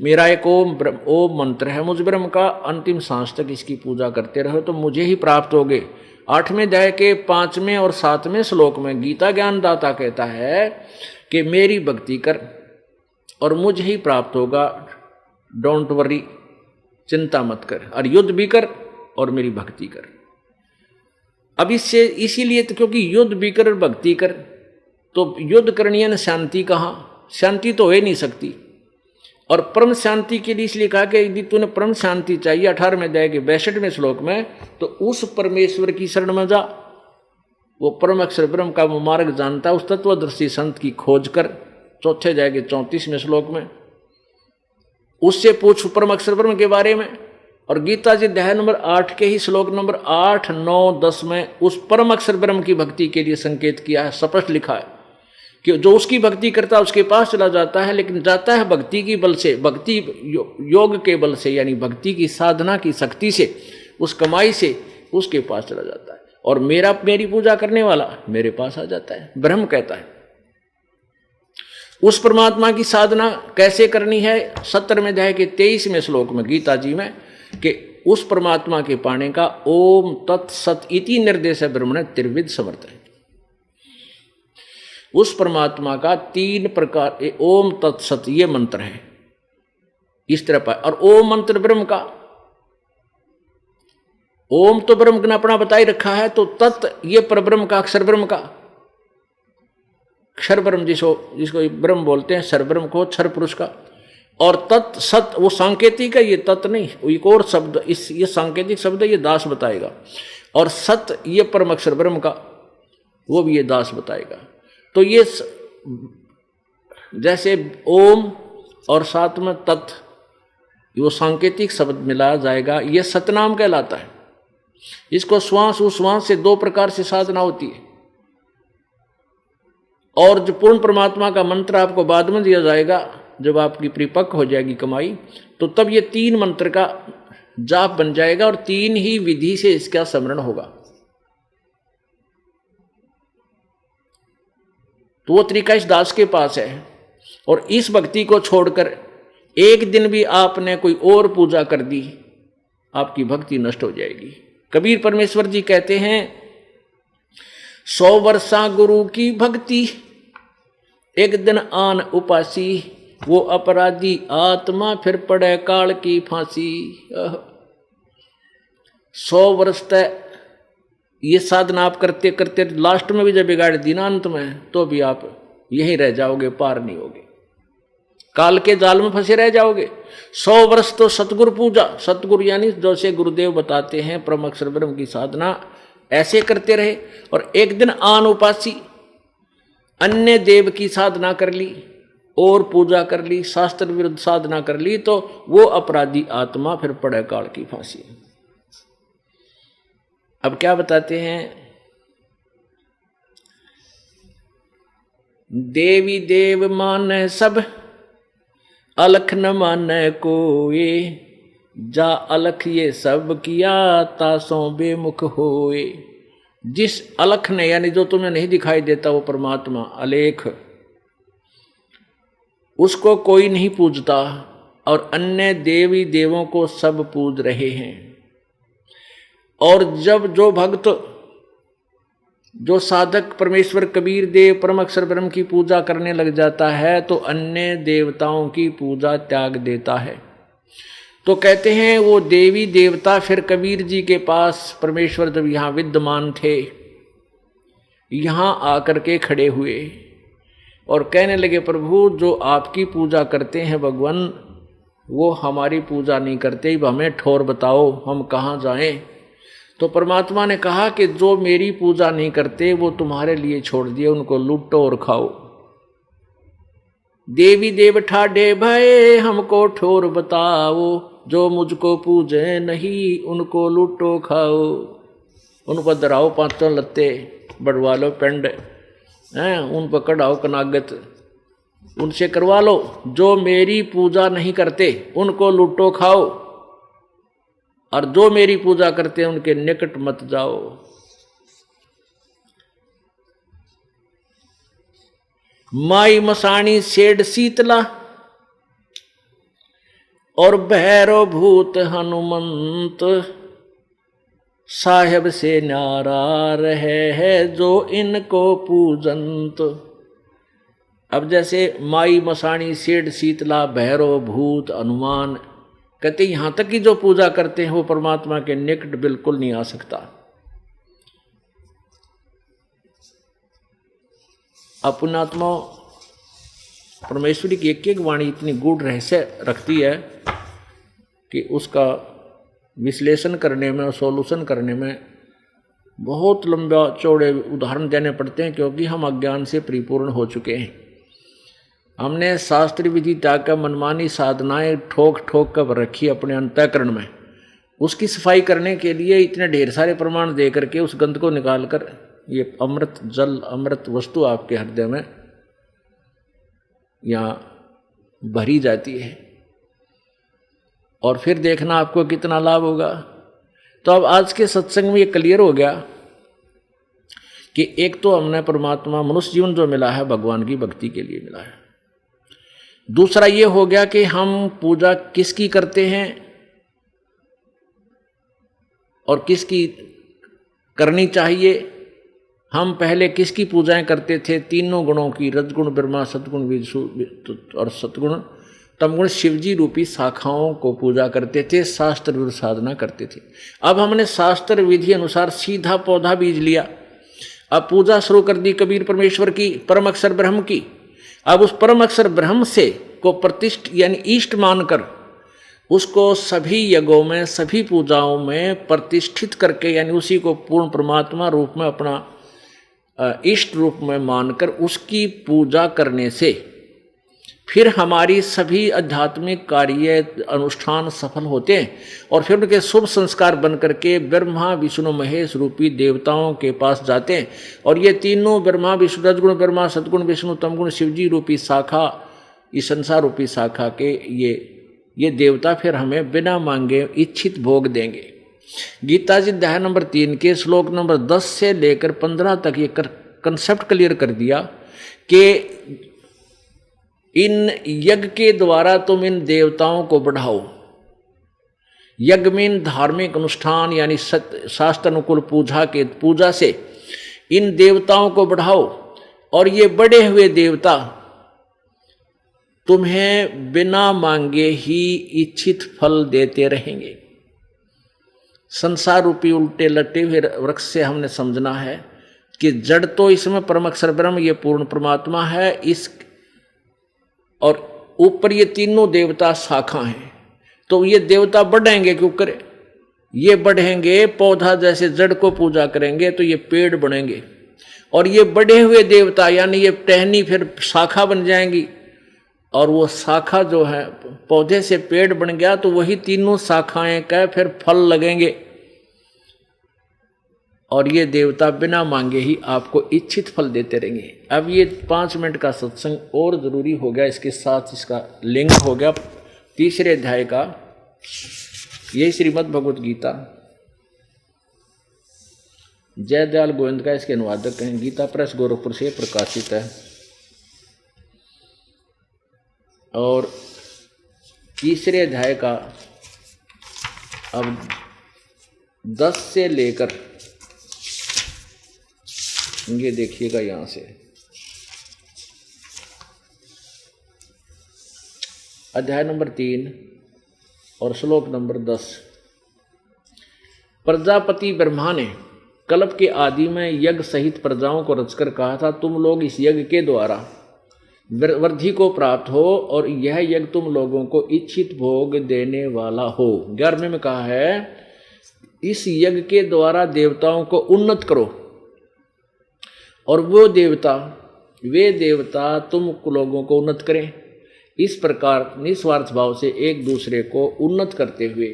मेरा एक ओम मंत्र है, मुझ ब्रह्म का अंतिम सांस तक इसकी पूजा करते रहो तो मुझे ही प्राप्त होगे। 8वें अध्याय के 5वें और 7वें श्लोक में गीता ज्ञान दाता कहता है कि मेरी भक्ति कर और मुझे ही प्राप्त होगा, डोंट वरी, चिंता मत कर, और युद्ध भी कर और मेरी भक्ति कर। अब इससे इसीलिए तो क्योंकि युद्ध भी कर और भक्ति कर, तो युद्ध करनी है ना, शांति कहाँ? शांति तो हो ही नहीं सकती। और परम शांति के लिए इसलिए कहा कि यदि तूने परम शांति चाहिए 18वें अध्याय के 62वें श्लोक में, तो उस परमेश्वर की शरण में जा। वो परम अक्षर ब्रह्म का वो मार्ग जानता है, उस तत्वदर्शी संत की खोज कर। चौथे अध्याय के 34वें श्लोक में उससे पूछ परम अक्षर ब्रह्म के बारे में। और गीता जी अध्याय नंबर 8 के ही श्लोक नंबर 8, 9, 10 में उस परम अक्षर ब्रह्म की भक्ति के लिए संकेत किया है, स्पष्ट लिखा है कि जो उसकी भक्ति करता है उसके पास चला जाता है, लेकिन जाता है भक्ति की बल से, भक्ति योग के बल से, यानी भक्ति की साधना की शक्ति से, उस कमाई से उसके पास चला जाता है। और मेरी पूजा करने वाला मेरे पास आ जाता है। ब्रह्म कहता है उस परमात्मा की साधना कैसे करनी है। 17वें अध्याय के 23वें श्लोक में गीता जी में कि उस परमात्मा के पाने का ओम तत्सत इति निर्देश है ब्रह्मण त्रिविध समर्थ है। उस परमात्मा का 3 प्रकार, ओम तत्सत ये मंत्र है, इस तरह पाए। और ओम मंत्र ब्रह्म का, ओम तो ब्रह्म ने अपना बताई रखा है, तो तत् ये परब्रह्म का, अक्षर ब्रह्म का, क्षर ब्रह्म जिसको ब्रह्म बोलते हैं, सर ब्रह्म को, क्षर पुरुष का। और तत् सत वो सांकेतिक है, ये तत् नहीं, एक और शब्द, ये सांकेतिक शब्द है, ये दास बताएगा। और सत ये परम अक्षर ब्रह्म का, वो भी ये दास बताएगा। तो ये जैसे ओम और साथ में तत्, वो सांकेतिक शब्द मिलाया जाएगा, ये सतनाम कहलाता है। इसको श्वास उश्वास से दो प्रकार से साधना होती है, और जो पूर्ण परमात्मा का मंत्र आपको बाद में दिया जाएगा, जब आपकी परिपक्व हो जाएगी कमाई, तो तब ये 3 मंत्र का जाप बन जाएगा और 3 ही विधि से इसका स्मरण होगा। तो वो तरीका इस दास के पास है। और इस भक्ति को छोड़कर एक दिन भी आपने कोई और पूजा कर दी, आपकी भक्ति नष्ट हो जाएगी। कबीर परमेश्वर जी कहते हैं 100 वर्षा गुरु की भक्ति, एक दिन आन उपासी, वो अपराधी आत्मा फिर पड़े काल की फांसी। 100 वर्ष तक ये साधना आप करते करते लास्ट में भी जब बिगाड़ दी ना अंत में, तो भी आप यहीं रह जाओगे, पार नहीं होगे, काल के जाल में फंसे रह जाओगे। 100 वर्ष तो सतगुरु पूजा, सतगुरु यानी जैसे गुरुदेव बताते हैं परम अक्षर ब्रह्म की साधना ऐसे करते रहे, और एक दिन आन उपासी, अन्य देव की साधना कर ली और पूजा कर ली, शास्त्र विरुद्ध साधना कर ली, तो वो अपराधी आत्मा फिर पड़े काल की फांसी। अब क्या बताते हैं, देवी देव माने सब, अलख न माने कोए, जा अलख ये सब किया, तासों बेमुख होए। जिस अलख ने, यानी जो तुम्हें नहीं दिखाई देता, वो परमात्मा अलेख, उसको कोई नहीं पूजता, और अन्य देवी देवों को सब पूज रहे हैं। और जब जो भक्त, जो साधक परमेश्वर कबीर देव परम अक्षर ब्रह्म की पूजा करने लग जाता है, तो अन्य देवताओं की पूजा त्याग देता है। तो कहते हैं वो देवी देवता फिर कबीर जी के पास, परमेश्वर जब यहाँ विद्यमान थे, यहाँ आकर के खड़े हुए और कहने लगे, प्रभु जो आपकी पूजा करते हैं भगवान, वो हमारी पूजा नहीं करते, हमें ठौर बताओ, हम कहाँ जाएं। तो परमात्मा ने कहा कि जो मेरी पूजा नहीं करते वो तुम्हारे लिए छोड़ दिए, उनको लूटो और खाओ। देवी देव ठाडे भय हमको ठोर बताओ, जो मुझको पूजे नहीं उनको लूटो खाओ। उनको दराओ 5 लत्ते, बढ़वा लो पेंड हैं, उन पर कढ़ाओ कनागत, उनसे करवा लो। जो मेरी पूजा नहीं करते उनको लूटो खाओ, और जो मेरी पूजा करते हैं उनके निकट मत जाओ। माई मसाणी सेठ शीतला, और भैरव भूत हनुमंत, साहेब से न्यारा रहे है जो इनको पूजंत। अब जैसे माई मसाणी सेठ शीतला भैरव भूत हनुमान, कहते यहां तक कि जो पूजा करते हैं वो परमात्मा के निकट बिल्कुल नहीं आ सकता। अपनात्मा परमेश्वरी की एक एक वाणी इतनी गूढ़ रहस्य रखती है कि उसका विश्लेषण करने में और सॉल्यूशन करने में बहुत लंबा चौड़े उदाहरण देने पड़ते हैं, क्योंकि हम अज्ञान से परिपूर्ण हो चुके हैं। हमने शास्त्र विधि त्याग कर मनमानी साधनाएं ठोक ठोक कर रखी अपने अंतःकरण में। उसकी सफाई करने के लिए इतने ढेर सारे प्रमाण दे करके उस गंध को निकालकर ये अमृत जल, अमृत वस्तु आपके हृदय में यहाँ भरी जाती है, और फिर देखना आपको कितना लाभ होगा। तो अब आज के सत्संग में ये क्लियर हो गया कि एक तो हमने परमात्मा, मनुष्य जीवन जो मिला है भगवान की भक्ति के लिए मिला है। दूसरा ये हो गया कि हम पूजा किसकी करते हैं और किसकी करनी चाहिए। हम पहले किसकी पूजाएं करते थे? तीनों गुणों की, रजगुण ब्रह्मा, सतगुण विष्णु और सतगुण तमगुण शिवजी रूपी शाखाओं को पूजा करते थे, शास्त्र विरुद्ध साधना करते थे। अब हमने शास्त्र विधि अनुसार सीधा पौधा बीज लिया, अब पूजा शुरू कर दी कबीर परमेश्वर की, परम अक्षर ब्रह्म की। अब उस परम अक्षर ब्रह्म से को प्रतिष्ठ यानी इष्ट मानकर उसको सभी यज्ञों में, सभी पूजाओं में प्रतिष्ठित करके, यानी उसी को पूर्ण परमात्मा रूप में, अपना इष्ट रूप में मानकर उसकी पूजा करने से फिर हमारी सभी आध्यात्मिक कार्य अनुष्ठान सफल होते हैं और फिर उनके शुभ संस्कार बन करके ब्रह्मा विष्णु महेश रूपी देवताओं के पास जाते हैं। और ये तीनों ब्रह्मा विष्णु, रजगुण ब्रह्मा, सद्गुण विष्णु, तमगुण शिवजी रूपी शाखा, इस संसार रूपी शाखा के ये देवता फिर हमें बिना मांगे इच्छित भोग देंगे। गीता जी अध्याय नंबर 3 के श्लोक नंबर 10 से लेकर 15 तक ये कंसेप्ट क्लियर कर दिया कि इन यज्ञ के द्वारा तुम इन देवताओं को बढ़ाओ। यज्ञ में धार्मिक अनुष्ठान यानी शास्त्र अनुकूल पूजा से इन देवताओं को बढ़ाओ और ये बढ़े हुए देवता तुम्हें बिना मांगे ही इच्छित फल देते रहेंगे। संसार रूपी उल्टे लट्टे हुए वृक्ष से हमने समझना है कि जड़ तो इसमें परम अक्षर ब्रह्म, ये पूर्ण परमात्मा है, इस और ऊपर ये तीनों देवता शाखा हैं। तो ये देवता बढ़ेंगे क्यों करे? ये बढ़ेंगे, पौधा जैसे जड़ को पूजा करेंगे तो ये पेड़ बनेंगे और ये बढ़े हुए देवता यानी ये टहनी फिर शाखा बन जाएंगी और वो शाखा जो है पौधे से पेड़ बन गया तो वही तीनों शाखाएं का फिर फल लगेंगे और ये देवता बिना मांगे ही आपको इच्छित फल देते रहेंगे। अब ये 5 मिनट का सत्संग और जरूरी हो गया, इसके साथ इसका लिंक हो गया 3रे अध्याय का। यही श्रीमद् भगवत गीता जयदयाल गोविंद का इसके अनुवादक हैं, गीता प्रेस गोरखपुर से प्रकाशित है। और 3रे अध्याय का अब 10 से लेकर ये देखिएगा यहां से अध्याय नंबर 3 और श्लोक नंबर 10। प्रजापति ब्रह्मा ने कल्प के आदि में यज्ञ सहित प्रजाओं को रचकर कहा था, तुम लोग इस यज्ञ के द्वारा वृद्धि को प्राप्त हो और यह यज्ञ तुम लोगों को इच्छित भोग देने वाला हो। 11वें में कहा है, इस यज्ञ के द्वारा देवताओं को उन्नत करो और वे देवता तुम लोगों को उन्नत करें। इस प्रकार निस्वार्थ भाव से एक दूसरे को उन्नत करते हुए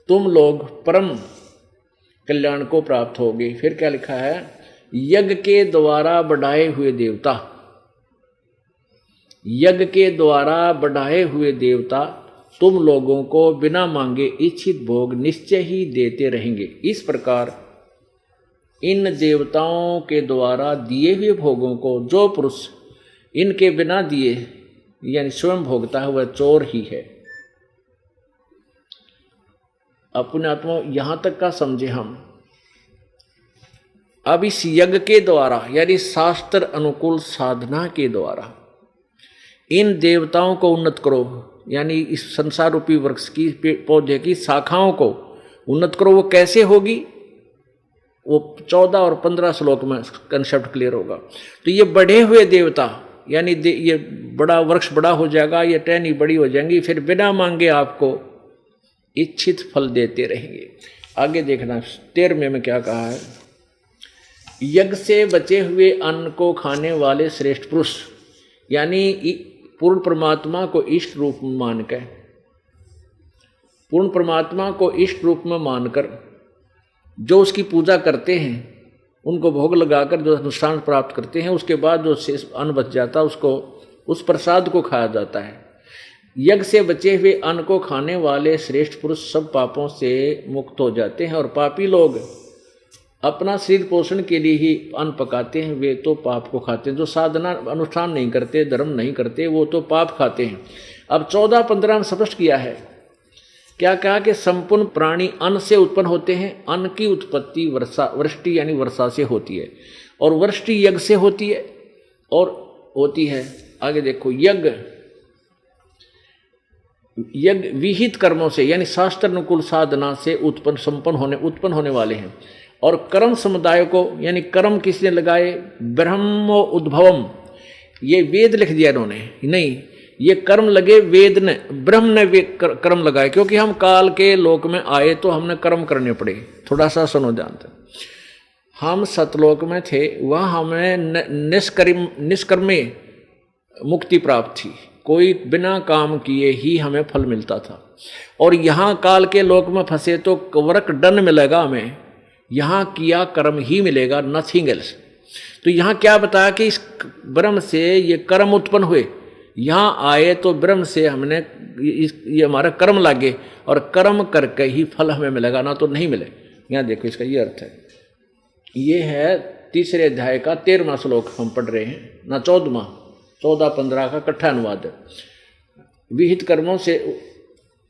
तुम लोग परम कल्याण को प्राप्त होगे। फिर क्या लिखा है, यज्ञ के द्वारा बढ़ाए हुए देवता, यज्ञ के द्वारा बढ़ाए हुए देवता तुम लोगों को बिना मांगे इच्छित भोग निश्चय ही देते रहेंगे। इस प्रकार इन देवताओं के द्वारा दिए हुए भोगों को जो पुरुष इनके बिना दिए यानी स्वयं भोगता है वह चोर ही है। अपने आत्मा यहां तक का समझे हम। अब इस यज्ञ के द्वारा यानी शास्त्र अनुकूल साधना के द्वारा इन देवताओं को उन्नत करो, यानी इस संसार रूपी वृक्ष की पौधे की शाखाओं को उन्नत करो। वो कैसे होगी? वो 14 और 15 श्लोक में कंसेप्ट क्लियर होगा। तो ये बढ़े हुए देवता यानी ये बड़ा वृक्ष बड़ा हो जाएगा, ये टहनी बड़ी हो जाएंगी, फिर बिना मांगे आपको इच्छित फल देते रहेंगे। आगे देखना 13वें में क्या कहा है, यज्ञ से बचे हुए अन्न को खाने वाले श्रेष्ठ पुरुष यानी पूर्ण परमात्मा को इष्ट रूप में मानकर, पूर्ण परमात्मा को इष्ट रूप में मानकर जो उसकी पूजा करते हैं, उनको भोग लगाकर जो अनुष्ठान प्राप्त करते हैं, उसके बाद जो शेष अन्न बच जाता है उसको उस प्रसाद को खाया जाता है। यज्ञ से बचे हुए अन्न को खाने वाले श्रेष्ठ पुरुष सब पापों से मुक्त हो जाते हैं और पापी लोग अपना शरीर पोषण के लिए ही अन्न पकाते हैं, वे तो पाप को खाते हैं। जो साधना अनुष्ठान नहीं करते, धर्म नहीं करते, वो तो पाप खाते हैं। अब 14-15 में स्पष्ट किया है, क्या कहा कि संपूर्ण प्राणी अन्न से उत्पन्न होते हैं। अन्न की उत्पत्ति वृष्टि यानी वर्षा से होती है और वृष्टि यज्ञ से होती है और होती है। आगे देखो, यज्ञ विहित कर्मों से यानी शास्त्र अनुकूल साधना से उत्पन्न होने वाले हैं। और कर्म समुदाय को यानी कर्म किसने लगाए, ब्रह्म उद्भवम, ये वेद लिख दिया इन्होंने नहीं, ये कर्म लगे वेद ने, ब्रह्म ने कर्म लगाए, क्योंकि हम काल के लोक में आए तो हमने कर्म करने पड़े। थोड़ा सा सुनो ध्यान से। हम सतलोक में थे, वहाँ हमें निष्कर्मे मुक्ति प्राप्त थी, कोई बिना काम किए ही हमें फल मिलता था। और यहाँ काल के लोक में फंसे तो वर्क डन मिलेगा हमें, यहाँ किया कर्म ही मिलेगा, नथिंग एल्स। तो यहाँ क्या बताया कि इस ब्रह्म से ये कर्म उत्पन्न हुए, यहाँ आए तो ब्रह्म से हमने ये हमारा कर्म लागे, और कर्म करके ही फल हमें मिलेगा, ना तो नहीं मिले। यहाँ देखो इसका ये अर्थ है। ये है तीसरे अध्याय का 13वां श्लोक हम पढ़ रहे हैं ना, 14-15 का इकट्ठा अनुवाद है। विहित कर्मों से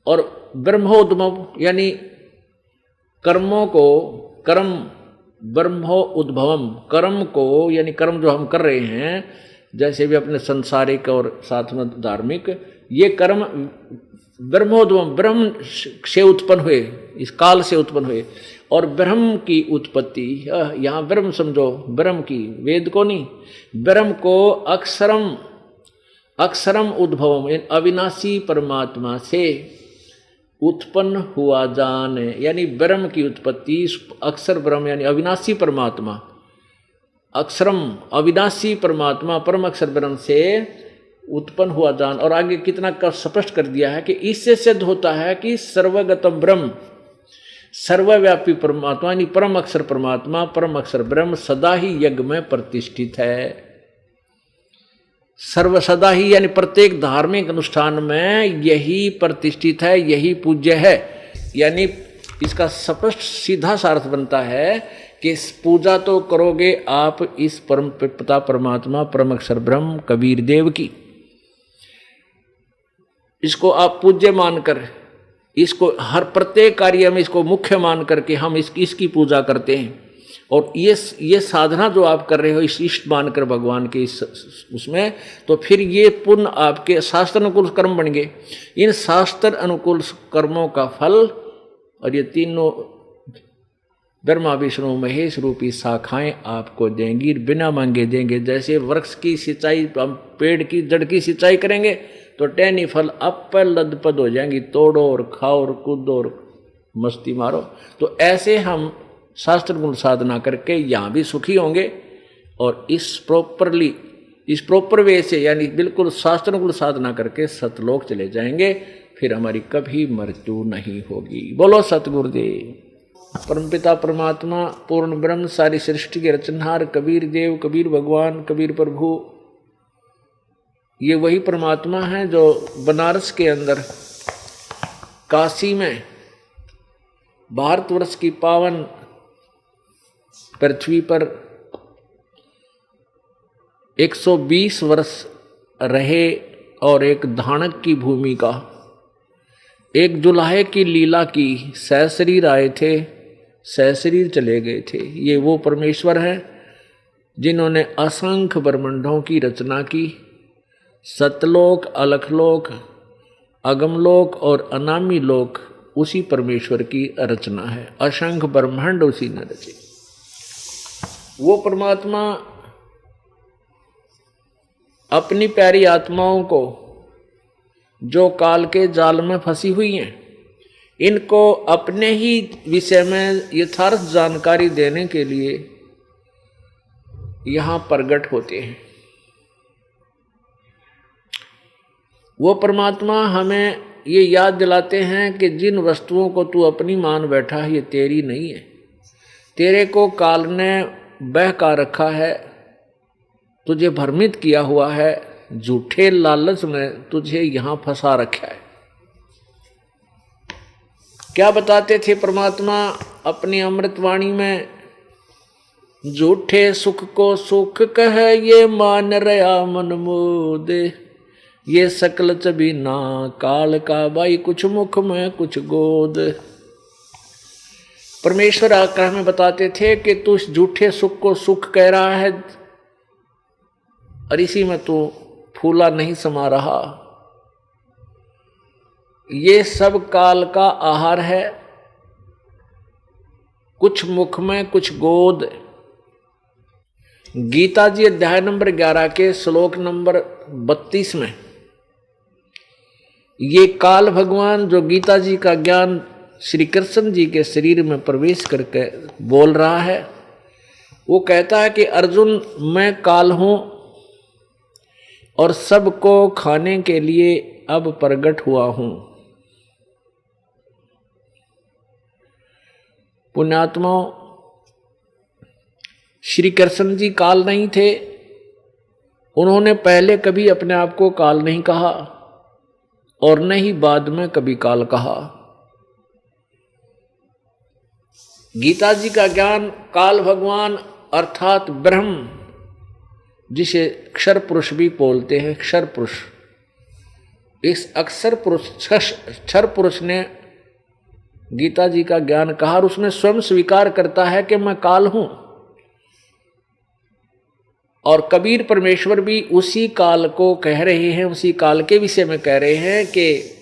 और ब्रह्मोद्भव, यानी कर्मों को, कर्म ब्रह्मो उद्भवम, कर्म को यानी कर्म जो हम कर रहे हैं, जैसे भी अपने संसारिक और साथ में धार्मिक, ये कर्म ब्रह्मोद्भवम, ब्रह्म से उत्पन्न हुए, इस काल से उत्पन्न हुए। और ब्रह्म की उत्पत्ति, यहाँ ब्रह्म समझो, ब्रह्म की, वेद को नहीं, ब्रह्म को अक्षरम, अक्षरम उद्भवम, अविनाशी परमात्मा से उत्पन्न हुआ जान, यानी ब्रह्म की उत्पत्ति अक्षर ब्रह्म यानी अविनाशी परमात्मा, अक्षरम अविनाशी परमात्मा परम अक्षर ब्रह्म से उत्पन्न हुआ जान। और आगे कितना स्पष्ट कर दिया है कि इससे सिद्ध होता है कि सर्वगतम ब्रह्म, सर्वव्यापी परमात्मा यानी परम अक्षर परमात्मा, परम अक्षर ब्रह्म सदा ही यज्ञ में प्रतिष्ठित है। सर्व सदा ही यानी प्रत्येक धार्मिक अनुष्ठान में यही प्रतिष्ठित है, यही पूज्य है। यानी इसका स्पष्ट सीधा सा अर्थ बनता है कि पूजा तो करोगे आप इस परम पिता परमात्मा परम अक्षर ब्रह्म कबीर देव की, इसको आप पूज्य मानकर, इसको हर प्रत्येक कार्य में इसको मुख्य मान करके हम इसकी पूजा करते हैं। और ये साधना जो आप कर रहे हो इस इष्ट मानकर भगवान के उसमें, तो फिर ये पुण्य आपके शास्त्र अनुकूल कर्म बन गए। इन शास्त्र अनुकूल कर्मों का फल, और ये तीनों ब्रह्मा विष्णु महेश रूपी शाखाएं आपको देंगी, बिना मांगे देंगे। जैसे वृक्ष की सिंचाई, हम पेड़ की जड़ की सिंचाई करेंगे तो टहनी फल अप लदपद हो जाएंगी, तोड़ो और खाओ और कूदो और मस्ती मारो। तो ऐसे हम शास्त्र गुण साधना करके यहाँ भी सुखी होंगे, और इस प्रॉपर वे से यानी बिल्कुल शास्त्र गुण साधना करके सतलोक चले जाएंगे, फिर हमारी कभी मृत्यु नहीं होगी। बोलो सतगुरुदेव। परमपिता परमात्मा पूर्ण ब्रह्म सारी सृष्टि के रचनहार कबीर देव, कबीर भगवान, कबीर प्रभु, ये वही परमात्मा है जो बनारस के अंदर काशी में भारतवर्ष की पावन पृथ्वी पर 120 वर्ष रहे, और एक धानक की भूमि का, एक जुलाहे की लीला की, सहशरीर आए थे, सहशरीर चले गए थे। ये वो परमेश्वर है जिन्होंने असंख्य ब्रह्मांडों की रचना की। सतलोक, अलखलोक, अगमलोक और अनामी लोक उसी परमेश्वर की रचना है। असंख्य ब्रह्मांड उसी ने रचे। वो परमात्मा अपनी प्यारी आत्माओं को जो काल के जाल में फंसी हुई हैं, इनको अपने ही विषय में यथार्थ जानकारी देने के लिए यहाँ प्रकट होते हैं। वो परमात्मा हमें ये याद दिलाते हैं कि जिन वस्तुओं को तू अपनी मान बैठा है ये तेरी नहीं है, तेरे को काल ने बहका रखा है, तुझे भ्रमित किया हुआ है, झूठे लालच में तुझे यहाँ फंसा रखा है। क्या बताते थे परमात्मा अपनी अमृतवाणी में? झूठे सुख को सुख कह ये मान रहा मन मोदे, ये सकल चबी ना काल का भाई, कुछ मुख में कुछ गोद। परमेश्वर आकर हमें बताते थे कि तू इस झूठे सुख को सुख कह रहा है और इसी में तू फूला नहीं समा रहा। ये सब काल का आहार है, कुछ मुख में कुछ गोद। गीता जी अध्याय नंबर 11 के श्लोक नंबर 32 में ये काल भगवान जो गीता जी का ज्ञान श्री कृष्ण जी के शरीर में प्रवेश करके बोल रहा है, वो कहता है कि अर्जुन, मैं काल हूं और सबको खाने के लिए अब प्रकट हुआ हूं। पुण्यात्माओं, श्री कृष्ण जी काल नहीं थे। उन्होंने पहले कभी अपने आप को काल नहीं कहा और न ही बाद में कभी काल कहा। गीता जी का ज्ञान काल भगवान अर्थात ब्रह्म, जिसे अक्षर पुरुष भी बोलते हैं, अक्षर पुरुष, इस अक्षर पुरुष ने गीता जी का ज्ञान कहा और उसने स्वयं स्वीकार करता है कि मैं काल हूं। और कबीर परमेश्वर भी उसी काल को कह रहे हैं, उसी काल के विषय में कह रहे हैं कि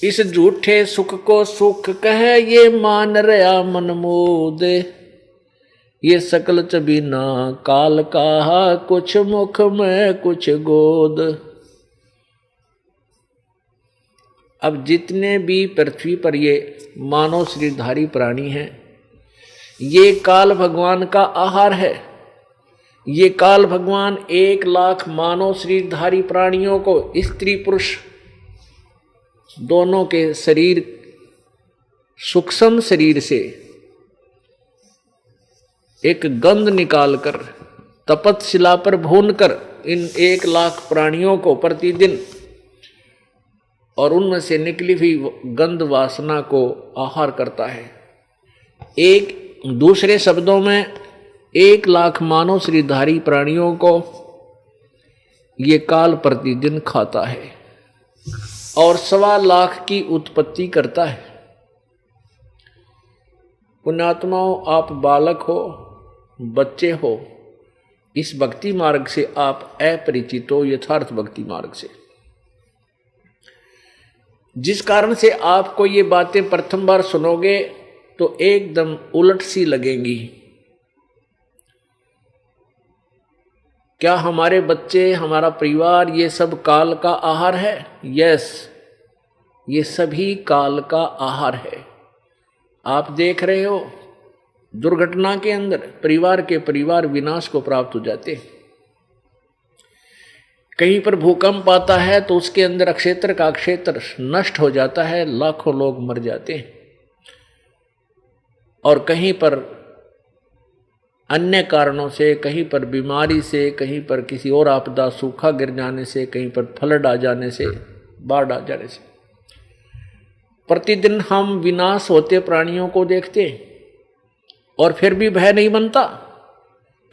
इस झूठे सुख को सुख कह ये मान रहा मन मोद, ये सकल चबीना काल कहा कुछ मुख में कुछ गोद। अब जितने भी पृथ्वी पर ये मानव शरीरधारी प्राणी हैं, ये काल भगवान का आहार है। ये काल भगवान 1,00,000 मानव शरीरधारी प्राणियों को, स्त्री पुरुष दोनों के शरीर, सूक्ष्म शरीर से एक गंध निकालकर तपतशिला पर भूनकर इन 1,00,000 प्राणियों को प्रतिदिन और उनमें से निकली हुई गंध वासना को आहार करता है। एक दूसरे शब्दों में 1,00,000 मानव शरीरधारी प्राणियों को ये काल प्रतिदिन खाता है और 1,25,000 की उत्पत्ति करता है। पुण्यात्माओं, आप बालक हो, बच्चे हो, इस भक्ति मार्ग से आप अपरिचित हो, यथार्थ भक्ति मार्ग से, जिस कारण से आपको ये बातें प्रथम बार सुनोगे तो एकदम उलट सी लगेंगी। क्या हमारे बच्चे, हमारा परिवार, ये सब काल का आहार है? यस, ये सभी काल का आहार है। आप देख रहे हो दुर्घटना के अंदर परिवार विनाश को प्राप्त हो जाते हैं। कहीं पर भूकंप आता है तो उसके अंदर क्षेत्र का क्षेत्र नष्ट हो जाता है, लाखों लोग मर जाते हैं। और कहीं पर अन्य कारणों से, कहीं पर बीमारी से, कहीं पर किसी और आपदा, सूखा गिर जाने से, कहीं पर फ्लड आ जाने से, बाढ़ आ जाने से प्रतिदिन हम विनाश होते प्राणियों को देखते हैं और फिर भी भय नहीं बनता।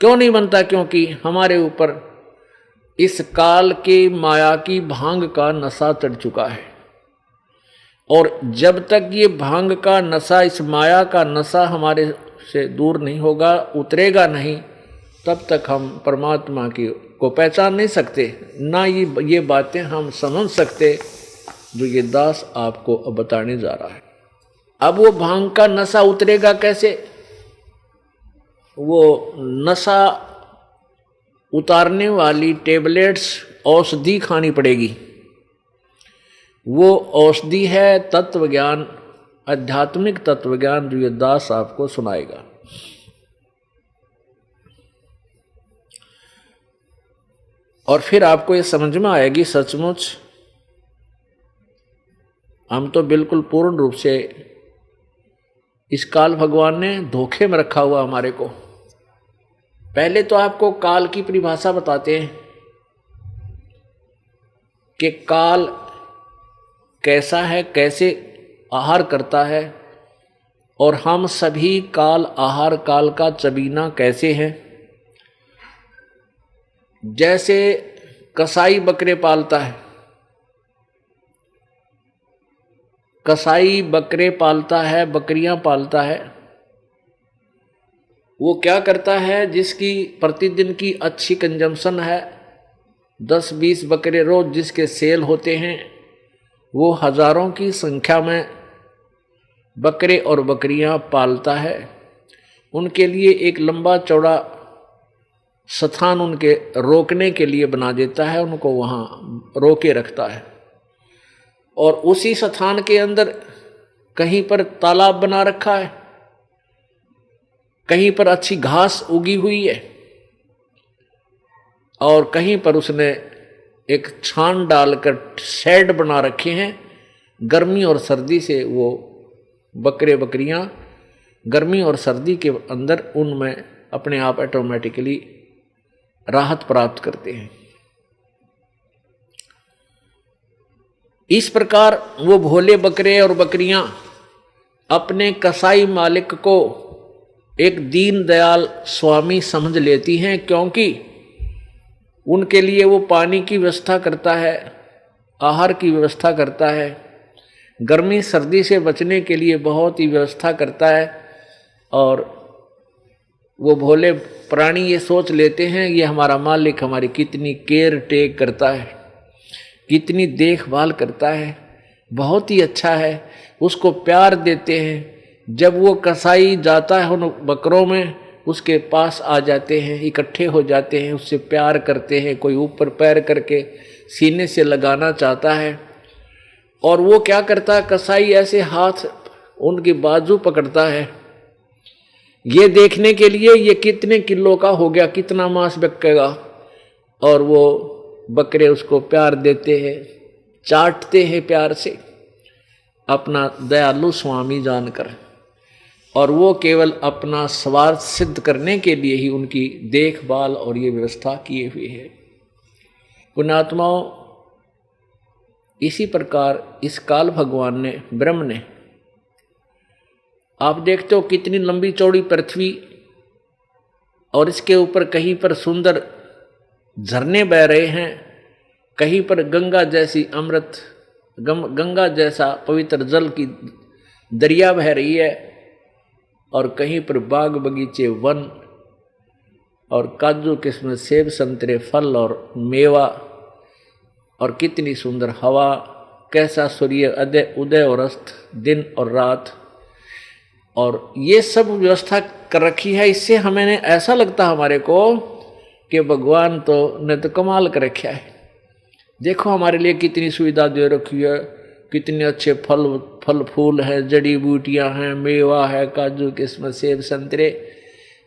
क्यों नहीं बनता? क्योंकि हमारे ऊपर इस काल के माया की भांग का नशा चढ़ चुका है। और जब तक ये भांग का नशा, इस माया का नशा हमारे से दूर नहीं होगा, उतरेगा नहीं, तब तक हम परमात्मा की को पहचान नहीं सकते, ना ये बातें हम समझ सकते जो ये दास आपको अब बताने जा रहा है। अब वो भांग का नशा उतरेगा कैसे? वो नशा उतारने वाली टेबलेट्स, औषधि खानी पड़ेगी। वो औषधि है तत्व ज्ञान, आध्यात्मिक तत्व ज्ञान, जो ये दास आपको सुनाएगा। और फिर आपको ये समझ में आएगी सचमुच हम तो बिल्कुल पूर्ण रूप से इस काल भगवान ने धोखे में रखा हुआ हमारे को। पहले तो आपको काल की परिभाषा बताते हैं कि काल कैसा है, कैसे आहार करता है, और हम सभी काल आहार, काल का चबीना कैसे हैं। जैसे कसाई बकरे पालता है, कसाई बकरे पालता है, बकरियां पालता है, वो क्या करता है? जिसकी प्रतिदिन की अच्छी कंजम्पशन है, 10-20 बकरे रोज जिसके सेल होते हैं, वो हजारों की संख्या में बकरे और बकरियां पालता है। उनके लिए एक लंबा चौड़ा स्थान उनके रोकने के लिए बना देता है, उनको वहाँ रोके रखता है। और उसी स्थान के अंदर कहीं पर तालाब बना रखा है, कहीं पर अच्छी घास उगी हुई है, और कहीं पर उसने एक छान डालकर शेड बना रखे हैं। गर्मी और सर्दी से वो बकरे बकरियां गर्मी और सर्दी के अंदर उनमें अपने आप ऑटोमेटिकली राहत प्राप्त करते हैं। इस प्रकार वो भोले बकरे और बकरियां अपने कसाई मालिक को एक दीन दयाल स्वामी समझ लेती हैं, क्योंकि उनके लिए वो पानी की व्यवस्था करता है, आहार की व्यवस्था करता है, गर्मी सर्दी से बचने के लिए बहुत ही व्यवस्था करता है। और वो भोले प्राणी ये सोच लेते हैं ये हमारा मालिक हमारी कितनी केयर टेक करता है, कितनी देखभाल करता है, बहुत ही अच्छा है, उसको प्यार देते हैं। जब वो कसाई जाता है उन बकरों में, उसके पास आ जाते हैं, इकट्ठे हो जाते हैं, उससे प्यार करते हैं। कोई ऊपर पैर करके सीने से लगाना चाहता है, और वो क्या करता है, कसाई ऐसे हाथ उनकी बाजू पकड़ता है ये देखने के लिए ये कितने किलो का हो गया, कितना मांस बिकेगा, और वो बकरे उसको प्यार देते हैं, चाटते हैं प्यार से, अपना दयालु स्वामी जानकर। और वो केवल अपना स्वार्थ सिद्ध करने के लिए ही उनकी देखभाल और ये व्यवस्था किए हुए है। पुण्यात्माओं, इसी प्रकार इस काल भगवान ने, ब्रह्म ने, आप देखते हो कितनी लंबी चौड़ी पृथ्वी, और इसके ऊपर कहीं पर सुंदर झरने बह रहे हैं, कहीं पर गंगा जैसी अमृत गंगा जैसा पवित्र जल की दरिया बह रही है, और कहीं पर बाग बगीचे, वन और काजू किस्म, सेब संतरे, फल और मेवा, और कितनी सुंदर हवा, कैसा सूर्य उदय और अस्त, दिन और रात, और ये सब व्यवस्था कर रखी है। इससे हमें ऐसा लगता हमारे को कि भगवान तो ने तो कमाल कर रखा है। देखो हमारे लिए कितनी सुविधा दे रखी है, कितने अच्छे फल फूल हैं, जड़ी बूटियां हैं, मेवा है, काजू किस्म, सेब संतरे,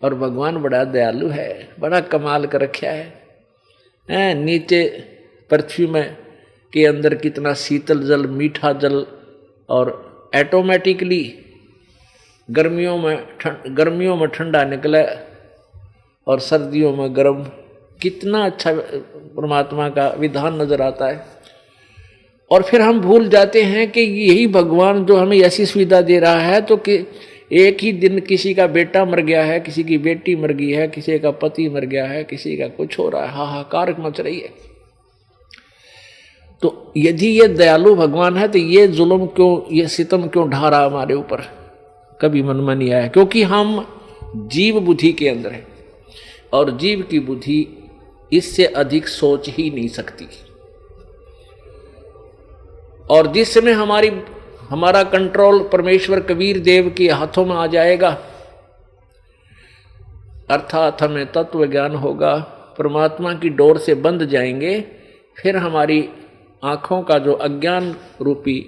और भगवान बड़ा दयालु है, बड़ा कमाल कर रखा है। नीचे पृथ्वी में के अंदर कितना शीतल जल, मीठा जल, और ऑटोमेटिकली गर्मियों में ठंडा निकले और सर्दियों में गर्म, कितना अच्छा परमात्मा का विधान नजर आता है। और फिर हम भूल जाते हैं कि यही भगवान जो हमें ऐसी सुविधा दे रहा है, तो कि एक ही दिन किसी का बेटा मर गया है, किसी की बेटी मर गई है, किसी का पति मर गया है, किसी का कुछ हो रहा है, हाहाकार मच रही है। तो यदि ये दयालु भगवान है तो ये जुल्म क्यों, ये सितम क्यों ढा रहा हमारे ऊपर, कभी मन में नहीं आया। क्योंकि हम जीव बुद्धि के अंदर है, और जीव की बुद्धि इससे अधिक सोच ही नहीं सकती। और जिस समय हमारा कंट्रोल परमेश्वर कबीर देव के हाथों में आ जाएगा, अर्थात हमें तत्व ज्ञान होगा, परमात्मा की डोर से बंध जाएंगे, फिर हमारी आंखों का जो अज्ञान रूपी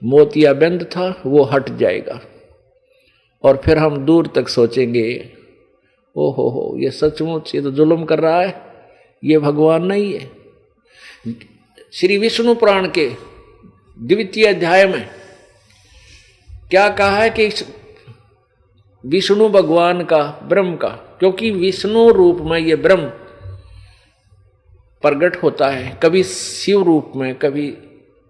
मोतियाबिंद था वो हट जाएगा, और फिर हम दूर तक सोचेंगे, ओ हो ये सचमुच ये तो जुल्म कर रहा है, ये भगवान नहीं है। श्री विष्णु पुराण के 2वें अध्याय में क्या कहा है कि विष्णु भगवान का, ब्रह्म का, क्योंकि विष्णु रूप में ये ब्रह्म प्रकट होता है, कभी शिव रूप में, कभी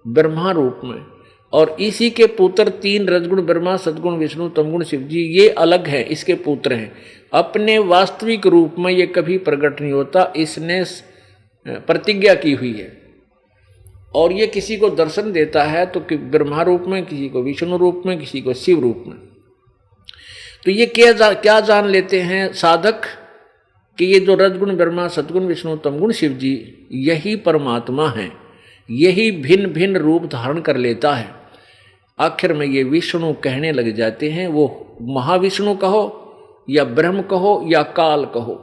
ब्रह्मा रूप में, और इसी के पुत्र 3 रजगुण ब्रह्मा, सदगुण विष्णु, तमगुण शिव जी, ये अलग हैं, इसके पुत्र हैं। अपने वास्तविक रूप में ये कभी प्रकट नहीं होता, इसने प्रतिज्ञा की हुई है, और ये किसी को दर्शन देता है तो कि ब्रह्मा रूप में, किसी को विष्णु रूप में, किसी को शिव रूप में। तो ये क्या जान लेते हैं साधक कि ये जो रजगुण ब्रह्मा, सदगुण विष्णु, तमगुण शिव जी, यही परमात्मा है, यही भिन्न भिन्न रूप धारण कर लेता है। आखिर में ये विष्णु कहने लग जाते हैं, वो महाविष्णु कहो या ब्रह्म कहो या काल कहो।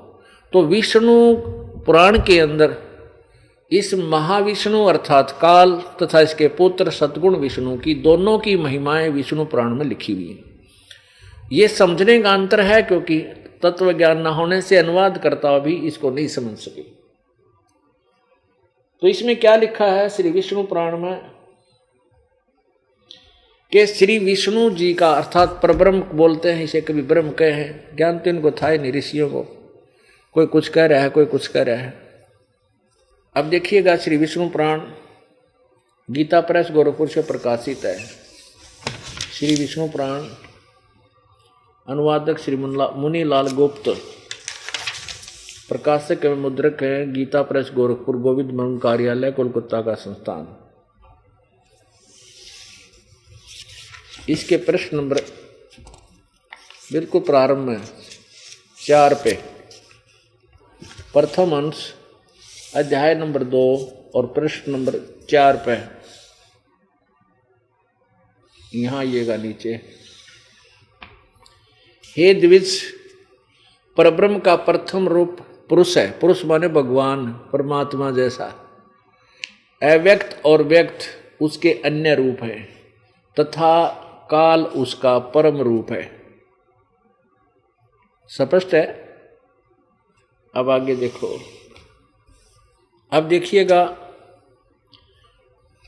तो विष्णु पुराण के अंदर इस महाविष्णु अर्थात काल तथा इसके पुत्र सद्गुण विष्णु की दोनों की महिमाएं विष्णु पुराण में लिखी हुई हैं। ये समझने का अंतर है, क्योंकि तत्व ज्ञान न होने से अनुवाद करता भी इसको नहीं समझ सके। तो इसमें क्या लिखा है श्री विष्णु पुराण में कि श्री विष्णु जी का अर्थात परब्रह्म बोलते हैं इसे, कभी ब्रह्म कहे हैं, ज्ञान तो इनको था ही नहीं ऋषियों को, कोई कुछ कह रहा है कोई कुछ कह रहा है। अब देखिएगा श्री विष्णु पुराण गीता प्रेस गोरखपुर से प्रकाशित है। श्री विष्णु पुराण अनुवादक श्री मुनीलाल गुप्त, प्रकाशक एवं मुद्रक है गीता प्रेस गोरखपुर, गोविंद मंग कार्यालय कोलकाता का संस्थान। इसके प्रश्न नंबर बिल्कुल प्रारंभ में 4 पे, प्रथम अंश अध्याय नंबर 2 और प्रश्न नंबर 4 पे यहां आइएगा नीचे। हे द्विज, परब्रह्म का प्रथम रूप पुरुष है। पुरुष माने भगवान परमात्मा जैसा। अव्यक्त और व्यक्त उसके अन्य रूप है तथा काल उसका परम रूप है। स्पष्ट है? अब आगे देखो। अब देखिएगा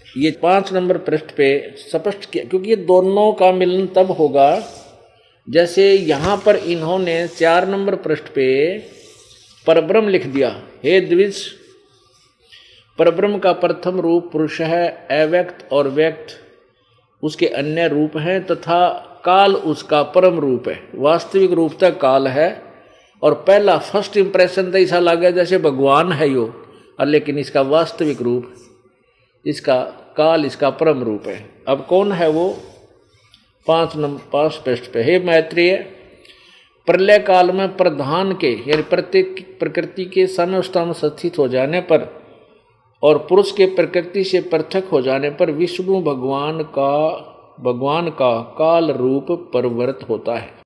ये 5 नंबर पृष्ठ पे स्पष्ट किया, क्योंकि ये दोनों का मिलन तब होगा जैसे यहां पर इन्होंने 4 नंबर पृष्ठ पे परब्रह्म लिख दिया। हे द्विज, परब्रह्म का प्रथम रूप पुरुष है, अव्यक्त और व्यक्त उसके अन्य रूप हैं तथा काल उसका परम रूप है। वास्तविक रूप तक काल है और पहला फर्स्ट इंप्रेशन तो ऐसा लगा जैसे भगवान है यो, और लेकिन इसका वास्तविक रूप इसका काल इसका परम रूप है। अब कौन है वो? 5 पृष्ठ पे। हे मैत्रेय, प्रलय काल में प्रधान के यानी प्रत्येक प्रकृति के समवस्था में स्थित हो जाने पर और पुरुष के प्रकृति से पृथक हो जाने पर विष्णु भगवान का काल रूप परिवर्त होता है।